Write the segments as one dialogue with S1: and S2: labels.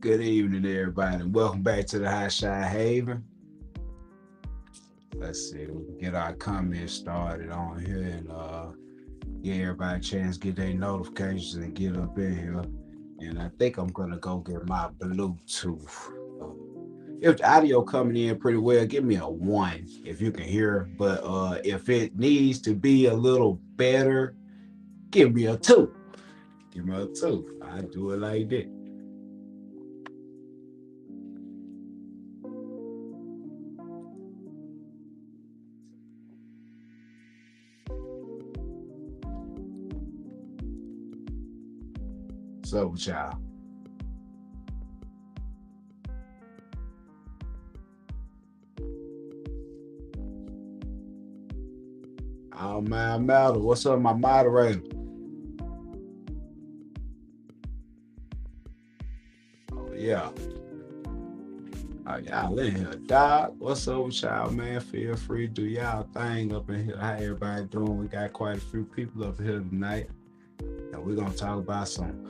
S1: Good evening, everybody. Welcome back to the Hotshot Haven. Let's see, we can get our comments started on here and give everybody a chance to get their notifications and get up in here. And I think I'm gonna go get my Bluetooth. Uh, if the audio coming in pretty well, give me a one if you can hear. But if it needs to be a little better, give me a two. Give me a two. I do it like that. So with y'all. Oh man, Matter. What's up, my moderator? Oh yeah. Oh, y'all in here. Doc, what's up with y'all, man? Feel free to do y'all thing up in here. How everybody doing? We got quite a few people up here tonight. And we're gonna talk about some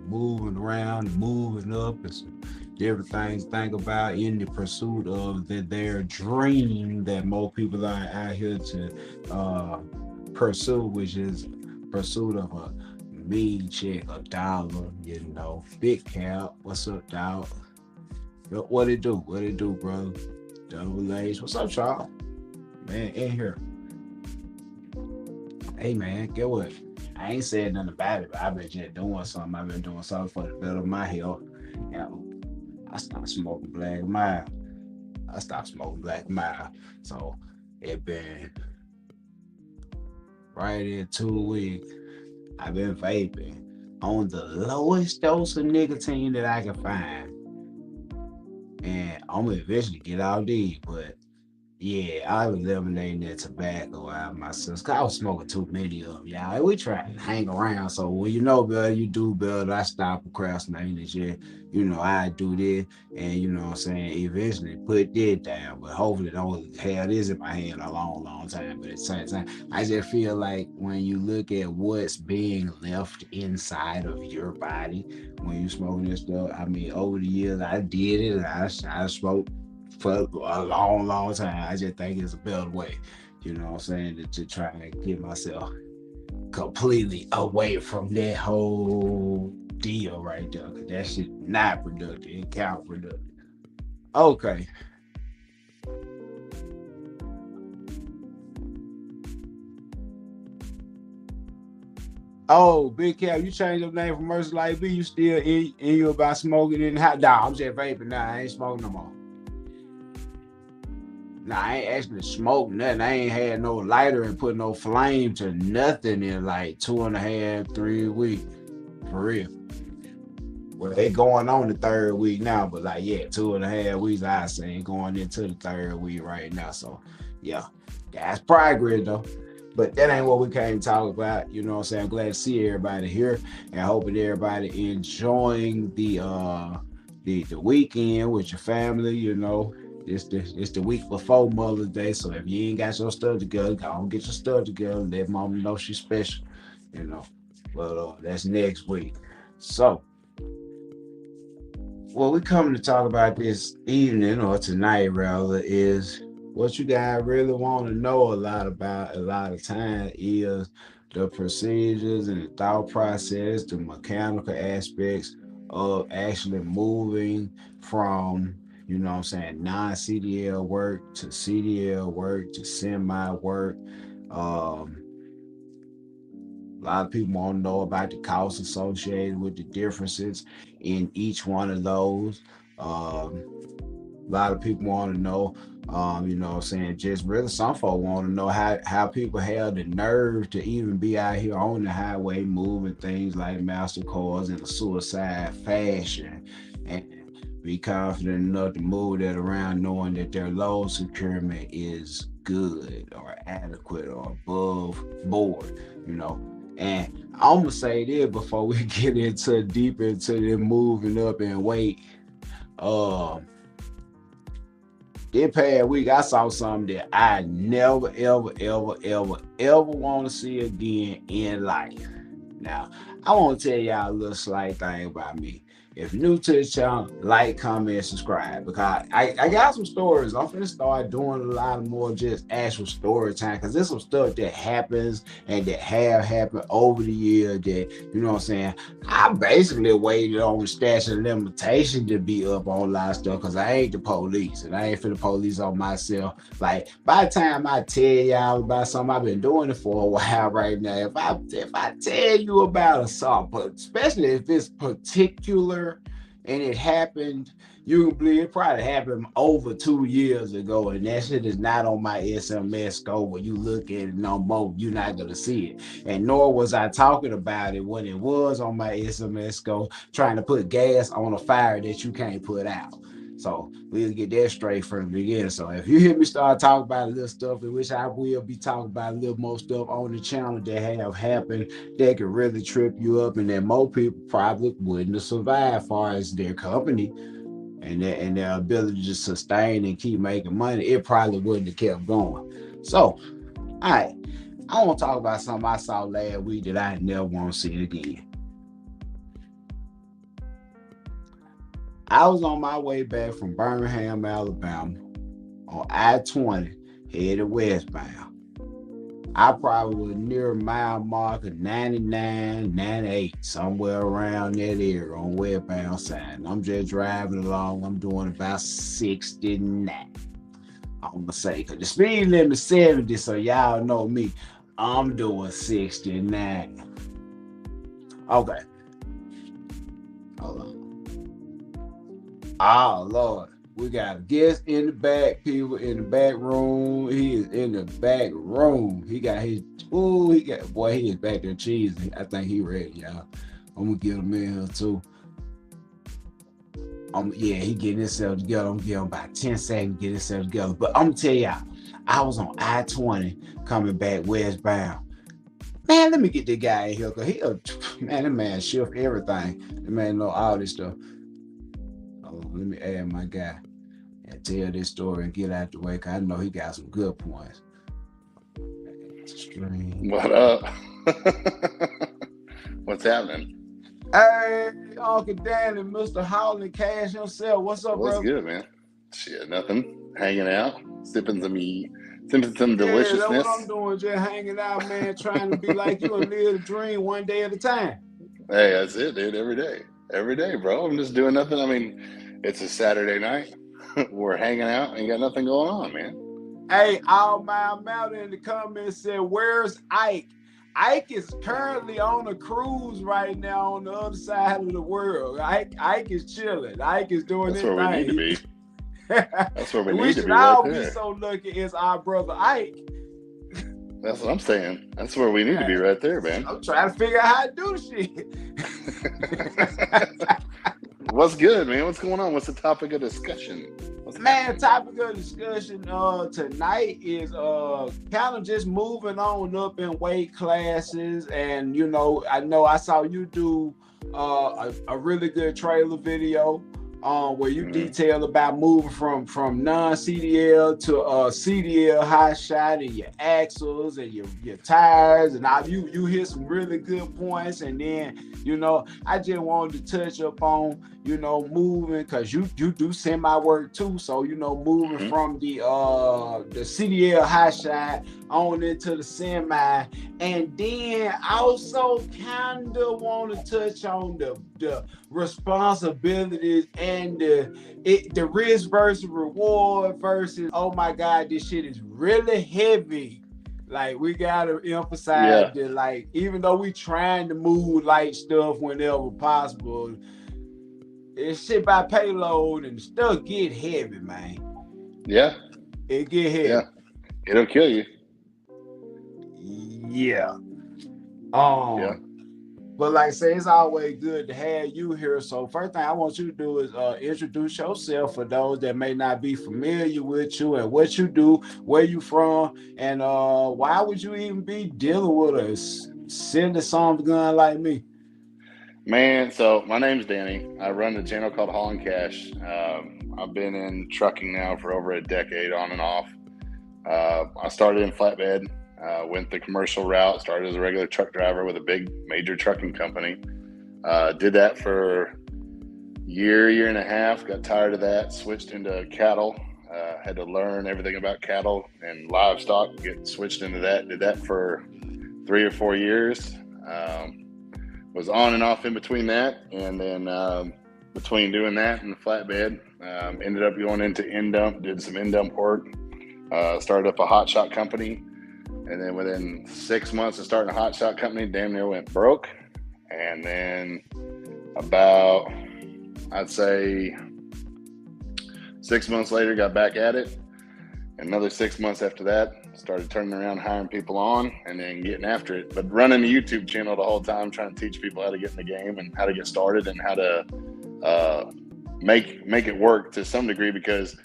S1: moving around, moving up, and some different things to think about in the pursuit of their dream that more people are out here to pursue, which is pursuit of a mean check, a dollar, big cap. What's up, dog? What it do? What it do, bro? Double A's. What's up, y'all? Man, in here. Hey, man, get what? I ain't said nothing about it, but I've been just doing something. I've been doing something for the better of my health. I stopped smoking black mild. I stopped smoking black mild. So it been right in 2 weeks. I've been vaping on the lowest dose of nicotine that I can find. And I'm gonna eventually get out these, but yeah, I was eliminating that tobacco out of myself. 'Cause I was smoking too many of them, y'all. We try to hang around. So when you know better, you do better. I stop procrastinating and shit. I do this and what I'm saying, eventually put that down. But hopefully don't have this in my hand a long, long time. But at the same time, I just feel like when you look at what's being left inside of your body when you smoking this stuff, I mean, over the years I did it. I smoked for a long, long time. I just think it's a better way, what I'm saying, to try and get myself completely away from that whole deal right there. Cause that shit not productive. It counterproductive. Okay. Oh, Big Cap, you changed your name from Mercy Light B. You still in you about smoking in hot dog. I'm just vaping now. I ain't smoking no more. Nah, I ain't actually smoked nothing. I ain't had no lighter and put no flame to nothing in like 2.5, 3 weeks. For real. Well, they going on the third week now, but like, yeah, 2.5 weeks, I say, going into the third week right now. So, yeah, that's progress though. But that ain't what we came to talk about. You know what I'm saying? I'm glad to see everybody here and hoping everybody enjoying the weekend with your family, It's the week before Mother's Day. So if you ain't got your stuff together, go on get your stuff together. Let mama know she's special, you know. But that's next week. So what we coming to talk about this evening or tonight rather is what you guys really want to know a lot about a lot of time is the procedures and the thought process, the mechanical aspects of actually moving from, what I'm saying, non-CDL work to CDL work to semi work. Um, a lot of people want to know about the costs associated with the differences in each one of those. A lot of people want to know, what I'm saying, just really some folk want to know how people have the nerve to even be out here on the highway moving things like MasterCards in a suicide fashion and be confident enough to move that around knowing that their load securement is good or adequate or above board, and I'm gonna say this before we get into deep into the moving up in weight. Um, this past week I saw something that I never, ever, ever, ever, ever want to see again in life. Now, I want to tell y'all a little slight thing about me. If you're new to the channel, like, comment, subscribe, because I got some stories. I'm finna start doing a lot more just actual story time, because there's some stuff that happens and that have happened over the year that, you know what I'm saying, I basically waited on the statute of limitation to be up on a lot of stuff, because I ain't the police and I ain't finna police on myself. Like, by the time I tell y'all about something, I've been doing it for a while right now. If I tell you about assault, but especially if it's particular and it happened, you can believe it probably happened over 2 years ago, and that shit is not on my SMS scope. When you look at it no more, you're not gonna see it. And nor was I talking about it when it was on my SMS scope, trying to put gas on a fire that you can't put out. So we'll get that straight from the beginning. So if you hear me start talking about a little stuff, in which I will be talking about a little more stuff on the channel that have happened that could really trip you up, and that more people probably wouldn't have survived as far as their company and their ability to sustain and keep making money, it probably wouldn't have kept going. So, all right, I want to talk about something I saw last week that I never want to see again. I was on my way back from Birmingham, Alabama, on I-20, headed westbound. I probably was near a mile mark of 99, 98, somewhere around that area on westbound side. And I'm just driving along. I'm doing about 69. I'm gonna say, because the speed limit is 70, so y'all know me. I'm doing 69. Okay. Hold on. Oh, Lord. We got a guest in the back, people in the back room. He is in the back room. He is back there cheesy. I think he ready, y'all. I'm gonna get him in here too. He getting himself together. I'm gonna give him about 10 seconds to get himself together. But I'm gonna tell y'all, I was on I-20 coming back westbound. Man, let me get this guy in here, because that man shift everything. The man know all this stuff. Let me add my guy and tell this story and get out the way, because I know he got some good points.
S2: What up? What's happening?
S1: Hey, Uncle Dan and Mr. Holland Cash himself. What's up,
S2: What's
S1: bro?
S2: good, man? Shit, nothing. Hanging out, sipping some
S1: Yeah, that's what I'm
S2: deliciousness.
S1: doing, just hanging out, man, trying to be like you and live the dream one day at a time.
S2: Hey, that's it, dude. Every day, bro. I'm just doing nothing. I mean, it's a Saturday night. We're hanging out, ain't got nothing going on, man.
S1: Hey, all my amount in the comments said, "Where's Ike?" Ike is currently on a cruise right now on the other side of the world. Ike is chilling. Ike is doing
S2: That's
S1: his
S2: where we need to
S1: thing.
S2: be. That's where we
S1: We
S2: need to
S1: should
S2: be, right
S1: all be
S2: there.
S1: so lucky it's our brother Ike.
S2: That's what I'm saying. That's where we need to be, right there, man.
S1: I'm trying to figure out how to do shit.
S2: What's good, man? What's going on? What's the topic of discussion? What's happening?
S1: Topic of discussion tonight is kind of just moving on up in weight classes. And I know I saw you do a really good trailer video where you detail about moving from non-CDL to CDL Hotshot, and your axles and your tires, and you hit some really good points. And then I just wanted to touch up on moving, because you do semi work too. So moving from the CDL Hotshot on into the semi, and then also kind of want to touch on the responsibilities and the risk versus reward versus, oh my God, this shit is really heavy. Like, we gotta emphasize that, like, even though we trying to move light stuff whenever possible, it's shit by payload and stuff get heavy, man.
S2: Yeah.
S1: It get heavy.
S2: Yeah. It'll kill you.
S1: Yeah.
S2: Yeah.
S1: But like I say, it's always good to have you here. So first thing I want you to do is introduce yourself for those that may not be familiar with you, and what you do, where you from, and why would you even be dealing with a silly son of a gun like me?
S2: Man, so my name's Danny. I run a channel called Haul Cash. I've been in trucking now for over a decade, on and off. I started in flatbed, went the commercial route, started as a regular truck driver with a big major trucking company. Did that for year and a half. Got tired of that. Switched into cattle. Had to learn everything about cattle and livestock. Get switched into that. Did that for 3 or 4 years. Was on and off in between that, and then between doing that and the flatbed, ended up going into in-dump. Did some in-dump work. Started up a Hotshot company, and then within 6 months of starting a Hotshot company, damn near went broke. And then about, I'd say 6 months later, got back at it. Another 6 months after that, started turning around, hiring people on, and then getting after it. But running the YouTube channel the whole time, trying to teach people how to get in the game and how to get started and how to make it work to some degree, because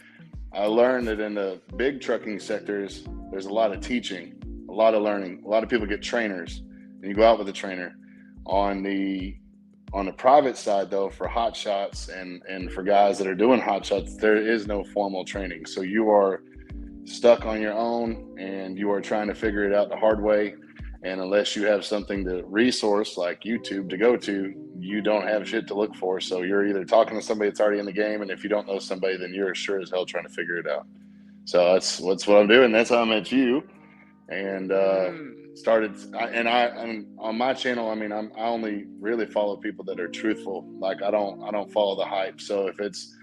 S2: I learned that in the big trucking sectors, there's a lot of teaching, a lot of learning. A lot of people get trainers, and you go out with a trainer. On the private side, though, for hot shots and for guys that are doing hot shots, there is no formal training. So you are stuck on your own, and you are trying to figure it out the hard way. And unless you have something to resource like YouTube to go to, you don't have shit to look for. So you're either talking to somebody that's already in the game, and if you don't know somebody, then you're sure as hell trying to figure it out. So that's what I'm doing. That's how I met you, and started. And on my channel, I mean, I only really follow people that are truthful. Like I don't follow the hype. So if it's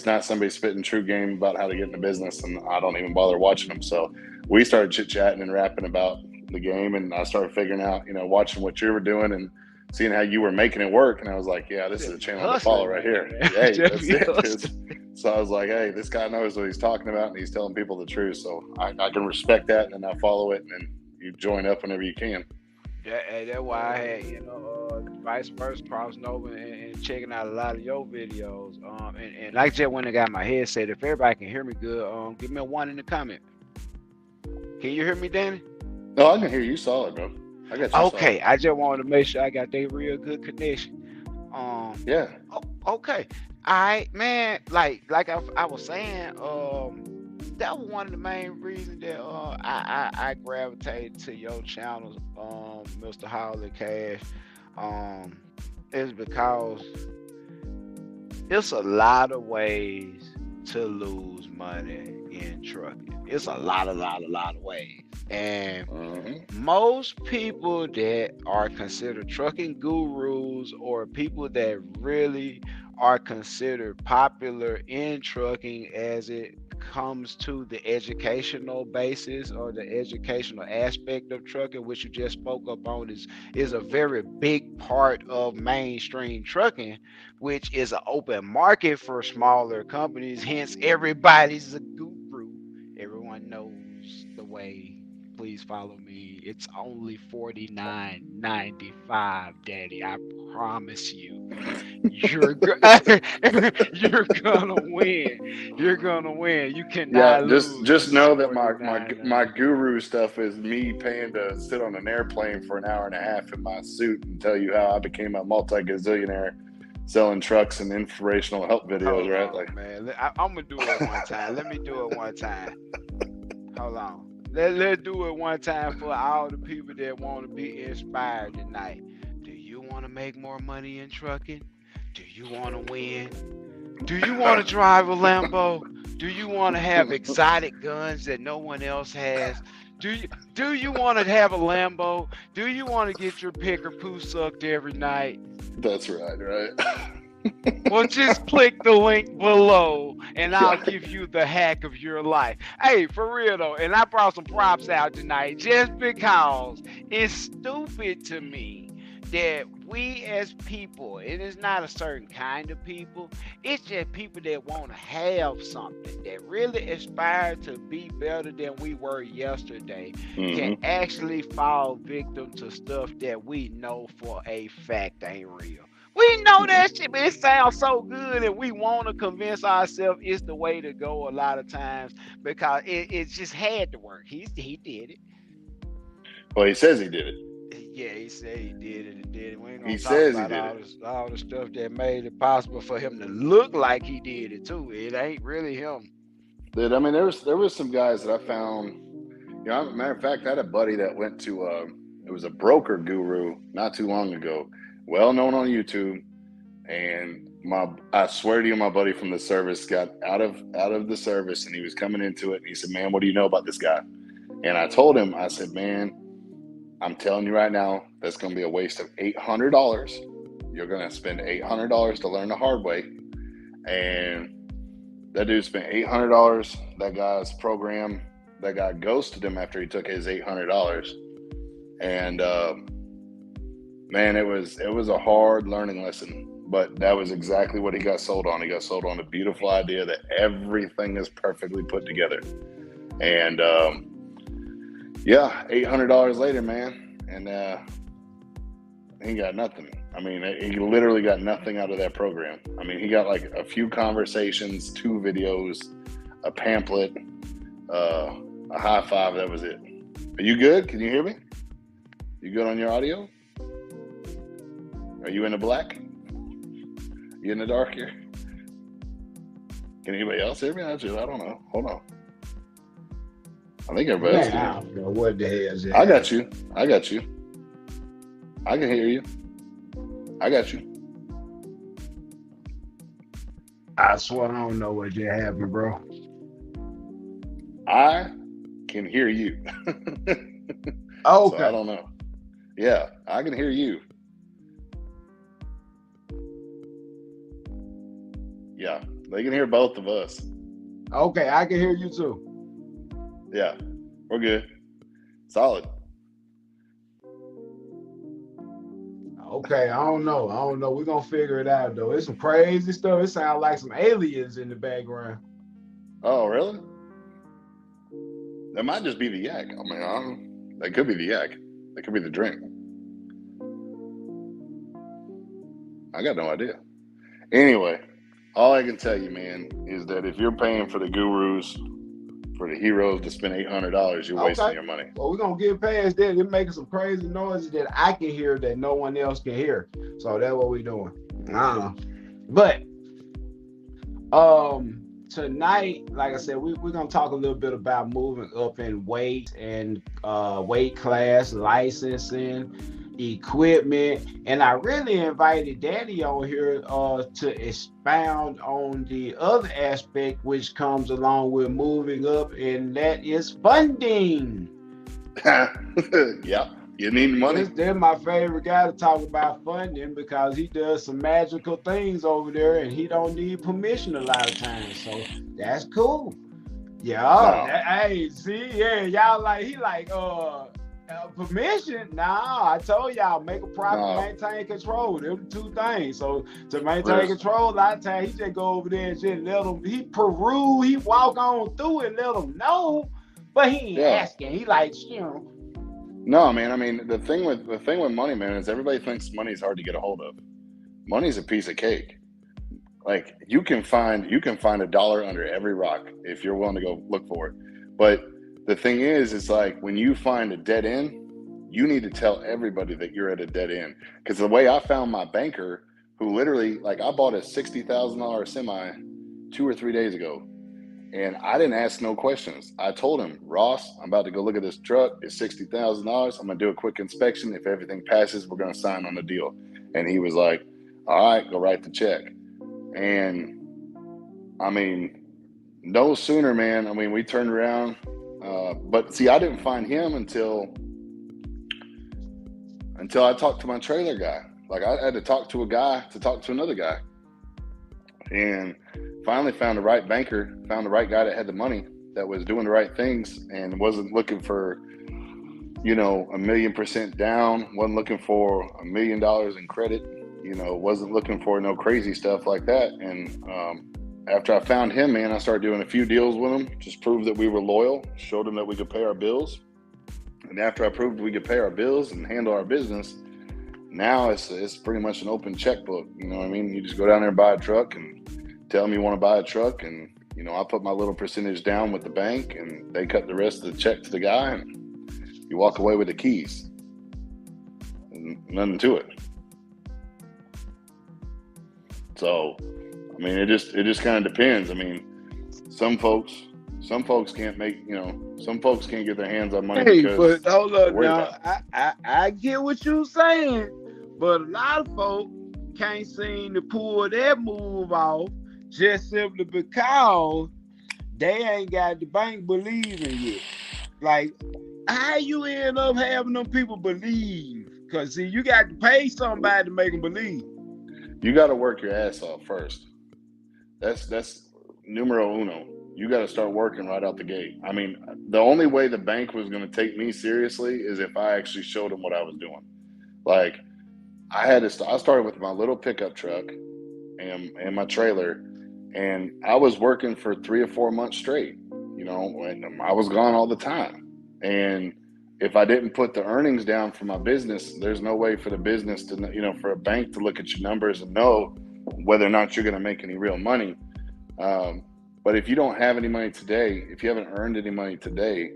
S2: not somebody spitting true game about how to get into business, and I don't even bother watching them. So we started chit-chatting and rapping about the game, and I started figuring out, watching what you were doing and seeing how you were making it work. And I was like, yeah, this is a channel to follow right here. Hey, that's it. So I was like, hey, this guy knows what he's talking about, and he's telling people the truth. So I can respect that, and I follow it, and then you join up whenever you can.
S3: Yeah, that's why I had, vice versa, crossing over and checking out a lot of your videos. And like just when I got my headset, if everybody can hear me good, give me a 1 in the comment. Can you hear me, Danny?
S2: No, I can hear you solid, bro. I got you.
S3: Okay, solid. I just wanted to make sure I got that real good connection.
S2: Yeah.
S3: Okay. All right, man. Like I was saying, that was one of the main reasons that I gravitated to your channels, Mr. Howley Cash, is because it's a lot of ways to lose money in trucking. It's a lot of ways. And most people that are considered trucking gurus, or people that really are considered popular in trucking as it comes to the educational basis or the educational aspect of trucking, which you just spoke up on, is a very big part of mainstream trucking, which is an open market for smaller companies. Hence, everybody's a guru. Everyone knows the way. Please follow me. It's only $49.95, Daddy. I promise you. You're you're gonna win. You're gonna win. You cannot lose.
S2: Just know that my guru stuff is me paying to sit on an airplane for an hour and a half in my suit and tell you how I became a multi-gazillionaire selling trucks and inspirational help videos, right?
S3: Like, man, I'm gonna do it one time. Let me do it one time. Hold on. Let's do it one time for all the people that want to be inspired tonight. Do you want to make more money in trucking? Do you want to win? Do you want to drive a Lambo? Do you want to have exotic guns that no one else has? Do you want to have a Lambo? Do you want to get your picker poo sucked every night?
S2: That's right.
S3: Well, just click the link below, and I'll give you the hack of your life. Hey, for real though, and I brought some props out tonight just because it's stupid to me that we as people, it is not a certain kind of people, it's just people that want to have something, that really aspire to be better than we were yesterday, can actually fall victim to stuff that we know for a fact ain't real. We know that shit, but it sounds so good, and we want to convince ourselves it's the way to go a lot of times because it just had to work. He did it.
S2: Well, he says he did it.
S3: Yeah, he said he did it and did it. We ain't
S2: gonna
S3: talk about all the stuff that made it possible for him to look like he did it too. It ain't really him.
S2: Dude, I mean, there was some guys that I found. Matter of fact, I had a buddy that went to it was a broker guru not too long ago, well known on YouTube, and I swear to you, my buddy from the service got out of the service and he was coming into it and he said, "Man, what do you know about this guy?" And I told him, I said, "Man, I'm telling you right now, that's going to be a waste of $800. You're going to spend $800 to learn the hard way." And that dude spent $800. That guy's program, that guy ghosted him after he took his $800. And man, it was a hard learning lesson. But that was exactly what he got sold on. He got sold on a beautiful idea that everything is perfectly put together. And yeah, $800 later, man, and he got nothing. I mean, he literally got nothing out of that program. I mean, he got like a few conversations, 2 videos, a pamphlet, a high five. That was it. Are you good? Can you hear me? You good on your audio? Are you in the black? You in the dark here? Can anybody else hear me? I don't know. Hold on. I think everybody else can.
S1: I don't know what the hell is that.
S2: I got you. I can hear you. I got you.
S1: I swear I don't know what just happened, bro.
S2: I can hear you.
S1: Okay.
S2: So I don't know. Yeah, I can hear you. Yeah, they can hear both of us.
S1: Okay, I can hear you too.
S2: Yeah, we're good. Solid.
S1: Okay, I don't know. We're gonna figure it out though. It's some crazy stuff. It sounds like some aliens in the background.
S2: Oh, really? That might just be the yak. I mean, that could be the yak. That could be the drink. I got no idea. Anyway, all I can tell you, man, is that if you're paying for the gurus, for the heroes to spend $800, you're wasting your money.
S1: Well, we're going to get past that. They're making some crazy noises that I can hear that no one else can hear. So that's what we're doing. I don't know. But tonight, like I said, we're going to talk a little bit about moving up in weight and weight class, licensing, equipment, and I really invited Danny on here to expound on the other aspect which comes along with moving up, and that is funding.
S2: Yeah, you need money.
S1: They're my favorite guy to talk about funding because he does some magical things over there and he don't need permission a lot of times, so that's cool. Hey, see, yeah, y'all like, he like permission? Nah, I told y'all, make a profit, maintain control. Them 2 things. So to maintain control, a lot of times he just go over there and just let them, he walk on through and let them know, but he ain't asking. He like,
S2: No, man. I mean, the thing with money, man, is everybody thinks money is hard to get a hold of. Money's a piece of cake. Like you can find $1 under every rock if you're willing to go look for it. But the thing is, it's like when you find a dead end, you need to tell everybody that you're at a dead end. Because the way I found my banker, who literally, like, I bought a $60,000 semi 2 or 3 days ago, and I didn't ask no questions. I told him, "Ross, I'm about to go look at this truck. It's $60,000. I'm gonna do a quick inspection. If everything passes, we're gonna sign on the deal." And he was like, "All right, go write the check." And I mean, no sooner, man. I mean, we turned around. But see, I didn't find him until I talked to my trailer guy. Like I had to talk to a guy to talk to another guy, and finally found the right banker, found the right guy that had the money, that was doing the right things, and wasn't looking for, $1 million% down, wasn't looking for $1 million in credit, wasn't looking for no crazy stuff like that. And after I found him, man, I started doing a few deals with him, just proved that we were loyal, showed him that we could pay our bills. And after I proved we could pay our bills and handle our business, now it's pretty much an open checkbook. You know what I mean? You just go down there and buy a truck and tell them you want to buy a truck. And, I put my little percentage down with the bank and they cut the rest of the check to the guy, and you walk away with the keys. And nothing to it. So, I mean, it just kind of depends. I mean, some folks can't make, some folks can't get their hands on money.
S1: Hey, but hold up now. I get what you're saying, but a lot of folks can't seem to pull that move off just simply because they ain't got the bank believing yet. Like, how you end up having them people believe? Because, see, you got to pay somebody to make them believe.
S2: You got to work your ass off first. That's numero uno. You got to start working right out the gate. I mean, the only way the bank was going to take me seriously is if I actually showed them what I was doing. Like, I started with my little pickup truck and my trailer, and I was working for 3 or 4 months straight, and I was gone all the time. And if I didn't put the earnings down for my business, there's no way for the business to, for a bank to look at your numbers and know whether or not you're going to make any real money. But if you don't have any money today, if you haven't earned any money today,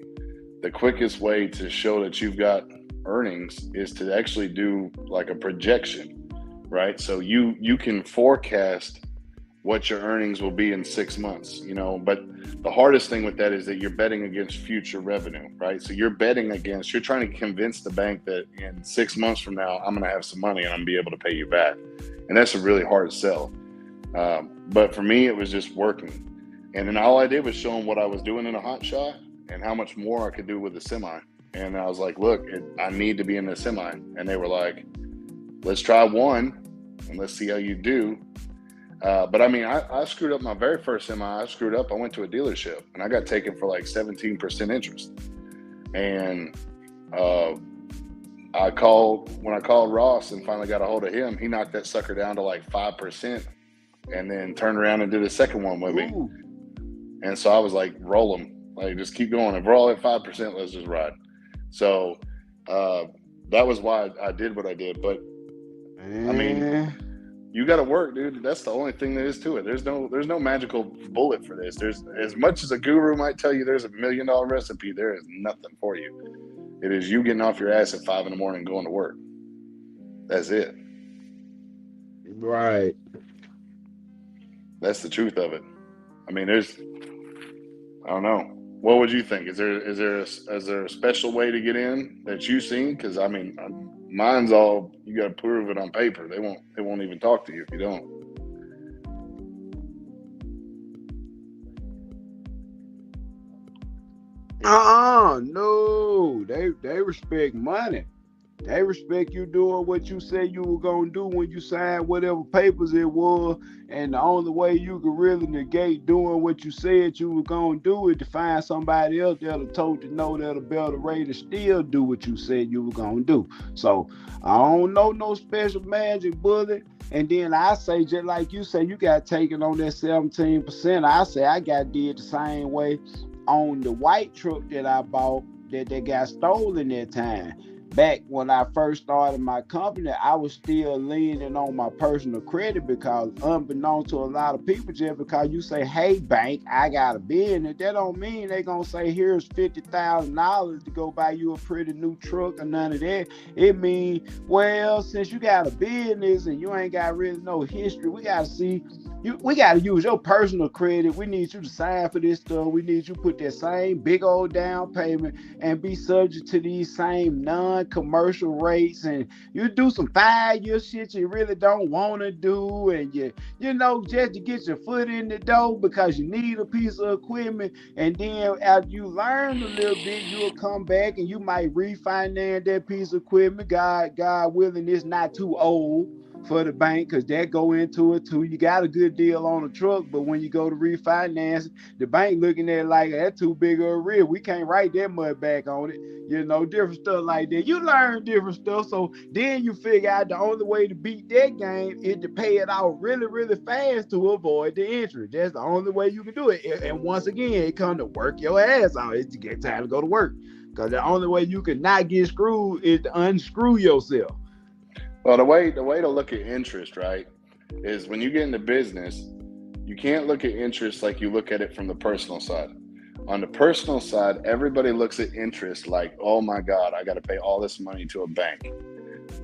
S2: the quickest way to show that you've got earnings is to actually do like a projection, right? So you can forecast what your earnings will be in 6 months, but the hardest thing with that is that you're betting against future revenue, right? So you're trying to convince the bank that in 6 months from now, I'm going to have some money and I'm going to be able to pay you back. And that's a really hard sell. But for me, it was just working. And then all I did was show them what I was doing in a Hotshot and how much more I could do with a semi. And I was like, look, I need to be in the semi. And they were like, let's try one and let's see how you do. But I mean, I screwed up my very first semi. I went to a dealership and I got taken for like 17% interest. And when I called Ross and finally got a hold of him, he knocked that sucker down to like 5% and then turned around and did a second one with me. And so I was like, roll them, like just keep going. If we're all at 5%, let's just ride. So that was why I did what I did. But I mean, you got to work, dude. That's the only thing there is to it. There's no magical bullet for this. There's, as much as a guru might tell you there's $1 million recipe, there is nothing for you. It is you getting off your ass at 5 a.m. and going to work. That's it.
S1: Right.
S2: That's the truth of it. I mean, I don't know. What would you think? Is there a special way to get in that you've seen? Because I mean, mine's all you got to prove it on paper. They won't even talk to you if you don't.
S1: No. They respect money. They respect you doing what you said you were going to do when you signed whatever papers it was. And the only way you could really negate doing what you said you were going to do is to find somebody else that'll told you know that'll better rate to still do what you said you were going to do. So I don't know no special magic bullet. And then I say, just like you say, you got taken on that 17%. I say I got did the same way on the white truck that I bought that they got stolen that time. Back when I first started my company, I was still leaning on my personal credit because unbeknownst to a lot of people, just because you say, hey, bank, I got a business, that don't mean they're going to say, here's $50,000 to go buy you a pretty new truck or none of that. It means, well, since you got a business and you ain't got really no history, we got to see, we got to use your personal credit. We need you to sign for this stuff. We need you to put that same big old down payment and be subject to these same non-commercial rates. And you do some 5-year shit you really don't want to do. And you know, just to get your foot in the door because you need a piece of equipment. And then after you learn a little bit, you'll come back and you might refinance that piece of equipment. God willing, it's not too old for the bank because that go into it too. You got a good deal on a truck, but when you go to refinance, the bank looking at it like that's too big of a risk. We can't write that much back on it. You know, different stuff like that. You learn different stuff. So then you figure out the only way to beat that game is to pay it out really, really fast to avoid the interest. That's the only way you can do it. And once again, it comes to work your ass out. It's to get time to go to work. Because the only way you can not get screwed is to unscrew yourself.
S2: Well, the way to look at interest, right, is when you get into business, you can't look at interest like you look at it from the personal side. On the personal side, everybody looks at interest like, oh my God, I got to pay all this money to a bank.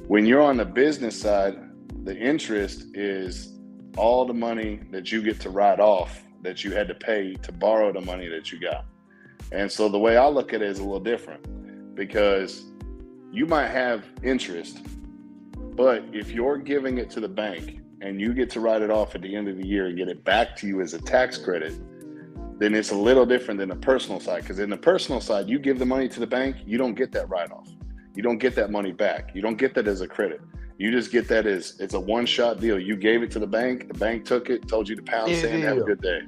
S2: When you're on the business side, the interest is all the money that you get to write off that you had to pay to borrow the money that you got. And so the way I look at it is a little different because you might have interest, But if you're giving it to the bank and you get to write it off at the end of the year and get it back to you as a tax credit, then it's a little different than the personal side. Because in the personal side, you give the money to the bank, you don't get that write-off. You don't get that money back. You don't get that as a credit. You just get that as it's a one-shot deal. You gave it to the bank took it, told you to pound sand, have a good day.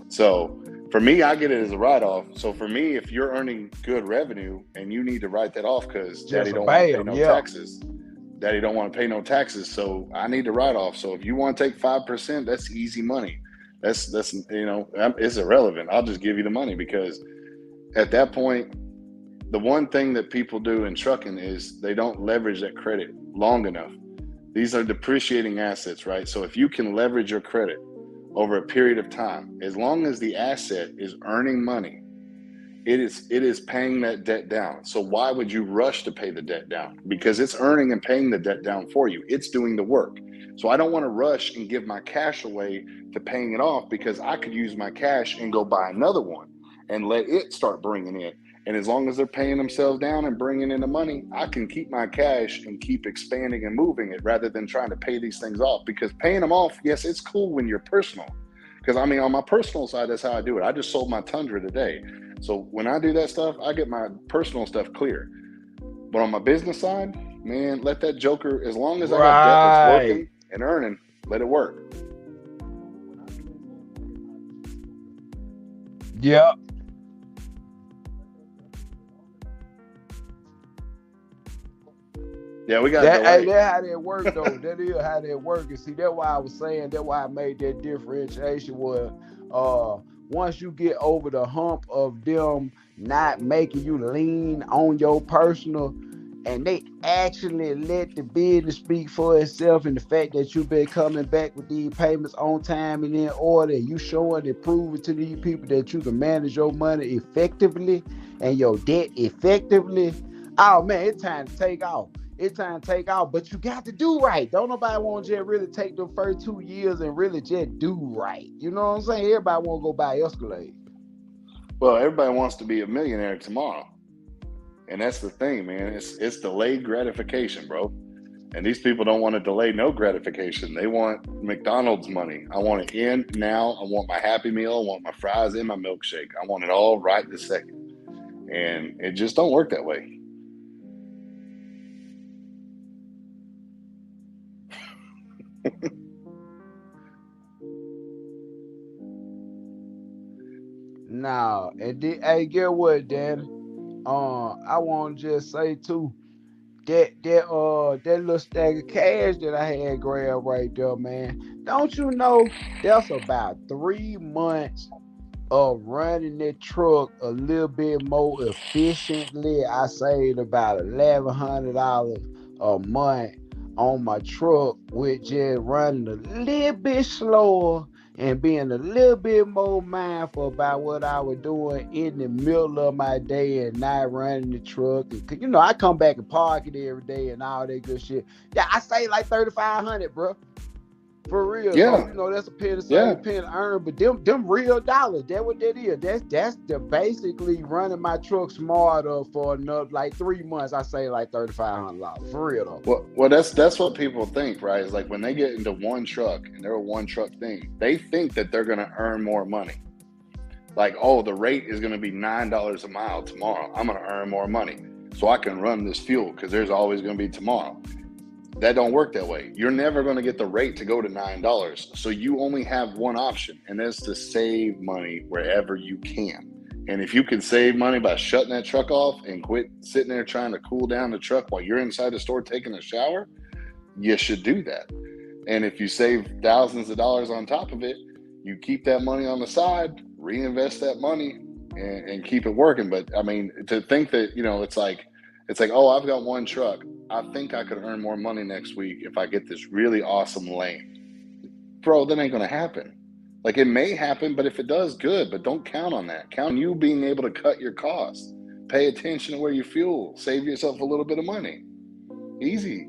S2: So for me, I get it as a write-off. So for me, if you're earning good revenue and you need to write that off because daddy don't want to pay no taxes, daddy don't want to pay no taxes, so I need to write off. So if you want to take 5%, that's easy money. That's it's irrelevant. I'll just give you the money, because at that point, the one thing that people do in trucking is they don't leverage that credit long enough. These are depreciating assets, right? So if you can leverage your credit over a period of time, as long as the asset is earning money, it is paying that debt down. So why would you rush to pay the debt down? Because it's earning and paying the debt down for you. It's doing the work. So I don't want to rush and give my cash away to paying it off, because I could use my cash and go buy another one and let it start bringing in. And as long as they're paying themselves down and bringing in the money, I can keep my cash and keep expanding and moving it, rather than trying to pay these things off. Because paying them off, yes, it's cool when you're personal. Because I mean, on my personal side, that's how I do it. I just sold my Tundra today. So when I do that stuff, I get my personal stuff clear. But on my business side, man, let that joker, as long as I got debt that's working and earning, let it work.
S1: Yep.
S2: Yeah, we got
S1: that. Hey, that's how that work though. That is how that work. And see, that's why I was saying. That's why I made that differentiation. Was once you get over the hump of them not making you lean on your personal, and they actually let the business speak for itself, and the fact that you've been coming back with these payments on time and in order, you showing and proving to these people that you can manage your money effectively and your debt effectively. Oh man, it's time to take off. It's time to take off, but you got to do right. Don't nobody want to just really take the first 2 years and really just do right. You know what I'm saying? Everybody want to go buy Escalade.
S2: Well, everybody wants to be a millionaire tomorrow. And that's the thing, man. It's delayed gratification, bro. And these people don't want to delay no gratification. They want McDonald's money. I want it in now. I want my Happy Meal. I want my fries and my milkshake. I want it all right this second. And it just don't work that way.
S1: Nah, and hey, get what, Daddy? I want to just say too, that little stack of cash that I had grabbed right there, man. Don't you know that's about 3 months of running that truck a little bit more efficiently? I saved about $1,100 a month on my truck with just running a little bit slower and being a little bit more mindful about what I was doing in the middle of my day and not running the truck. And, I come back and park it every day and all that good shit. Yeah, I say like $3,500, bro. For real.
S2: Yeah.
S1: So, that's a penny saved, penny earned, but them real dollars, that's what that is. That's the basically running my truck smarter for another like 3 months. I say like $3,500 for real though.
S2: Well, that's what people think, right? It's like when they get into one truck and they're a one truck thing, they think that they're gonna earn more money. Like, oh, the rate is gonna be $9 a mile tomorrow. I'm gonna earn more money so I can run this fuel, because there's always gonna be tomorrow. That don't work that way. You're never going to get the rate to go to $9. So you only have one option, and that's to save money wherever you can. And if you can save money by shutting that truck off and quit sitting there trying to cool down the truck while you're inside the store taking a shower, you should do that. And if you save thousands of dollars on top of it, you keep that money on the side, reinvest that money, and keep it working. But I mean, to think that, it's like, oh, I've got one truck. I think I could earn more money next week if I get this really awesome lane. Bro, that ain't going to happen. Like, it may happen, but if it does, good. But don't count on that. Count on you being able to cut your costs. Pay attention to where you fuel. Save yourself a little bit of money. Easy.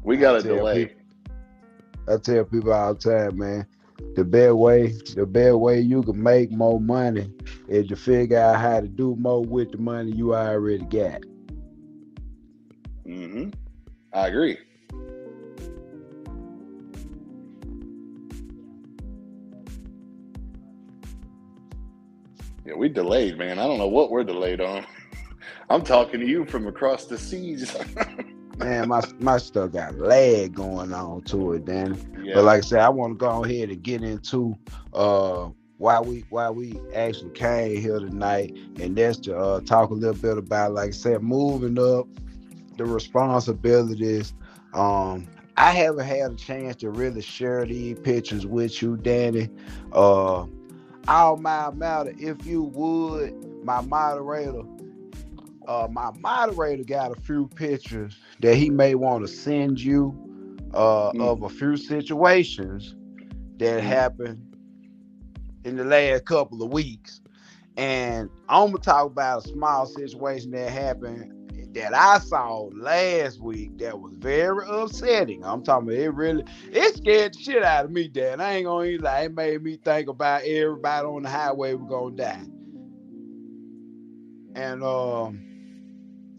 S2: We got a delay.
S1: I tell people all the time, man, the best way you can make more money is to figure out how to do more with the money you already got.
S2: Mm-hmm. I agree. Yeah, we delayed, man. I don't know what we're delayed on. I'm talking to you from across the seas.
S1: Man, my stuff got lag going on to it, Danny. But
S2: Yeah.
S1: like I said, I want to go ahead and get into why we actually came here tonight, and that's to talk a little bit about, like I said, moving up the responsibilities. I haven't had a chance to really share these pictures with you, Danny. All my matter, if you would, my moderator got a few pictures that he may want to send you of a few situations that happened in the last couple of weeks. And I'm gonna talk about a small situation that happened that I saw last week that was very upsetting. I'm talking about it scared the shit out of me, Dad. I ain't gonna even lie, it made me think about everybody on the highway was gonna die. And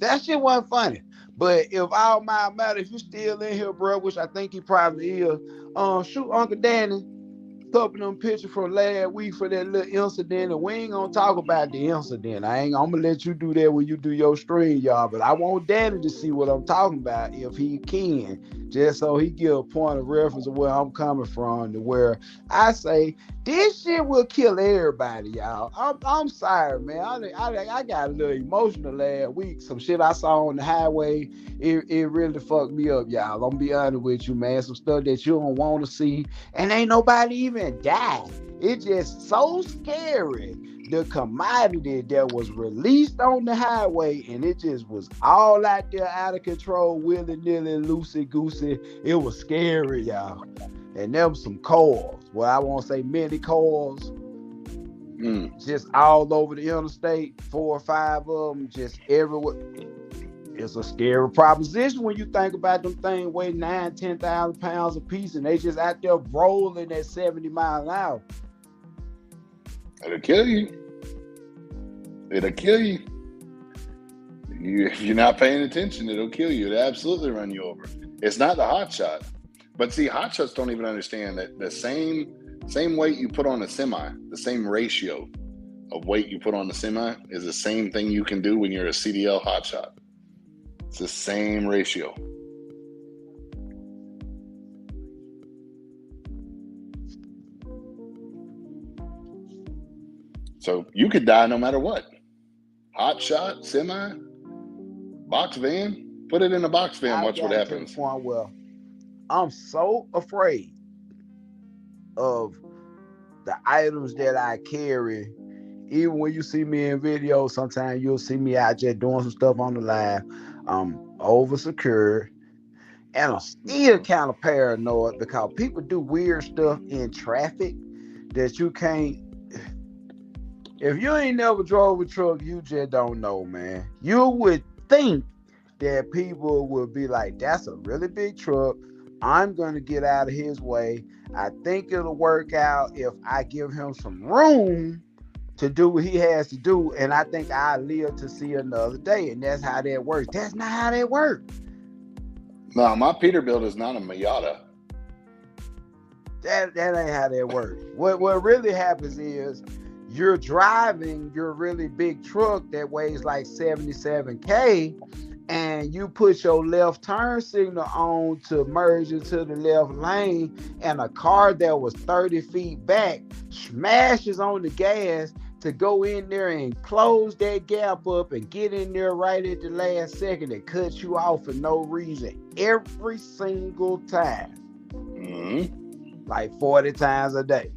S1: that shit wasn't funny. But if all my matter, if you still in here, bro, which I think he probably is, shoot Uncle Danny couple of them pictures from last week for that little incident, and we ain't gonna talk about the incident. I'm gonna let you do that when you do your stream, y'all. But I want Danny to see what I'm talking about if he can, just so he get a point of reference of where I'm coming from, to where I say this shit will kill everybody, y'all. I'm sorry, man. I got a little emotional last week. Some shit I saw on the highway, it really fucked me up, y'all. I'm gonna be honest with you, man. Some stuff that you don't want to see, and ain't nobody even died. It's just so scary. The commodity that was released on the highway, and it just was all out there out of control, willy-nilly, loosey-goosey. It was scary, y'all. And there was some cars. Well, I won't say many cars. Just all over the interstate, 4 or 5 of them, just everywhere. It's a scary proposition when you think about them things weighing 9,000-10,000 pounds a piece, and they just out there rolling at 70 miles an hour.
S2: It'll kill you. It'll kill you. If you're not paying attention, it'll kill you. It'll absolutely run you over. It's not the Hotshot. But see, Hotshots don't even understand that the same weight you put on a semi, the same ratio of weight you put on the semi is the same thing you can do when you're a CDL Hotshot. It's the same ratio. So you could die no matter what. Hotshot, semi, box van, put it in a box van, watch what happens.
S1: To the point where I'm so afraid of the items that I carry. Even when you see me in videos, sometimes you'll see me out just doing some stuff on the live. I'm over secured, and I'm still kind of paranoid because people do weird stuff in traffic that you can't. If you ain't never drove a truck, you just don't know, man. You would think that people would be like, that's a really big truck. I'm going to get out of his way. I think it'll work out if I give him some room to do what he has to do. And I think I'll live to see another day. And that's how that works. That's not how that works.
S2: No, my Peterbilt is not a Miata.
S1: That ain't how that works. What really happens is you're driving your really big truck that weighs like 77K, and you put your left turn signal on to merge into the left lane, and a car that was 30 feet back smashes on the gas to go in there and close that gap up and get in there right at the last second and cut you off for no reason every single time. Like 40 times a day.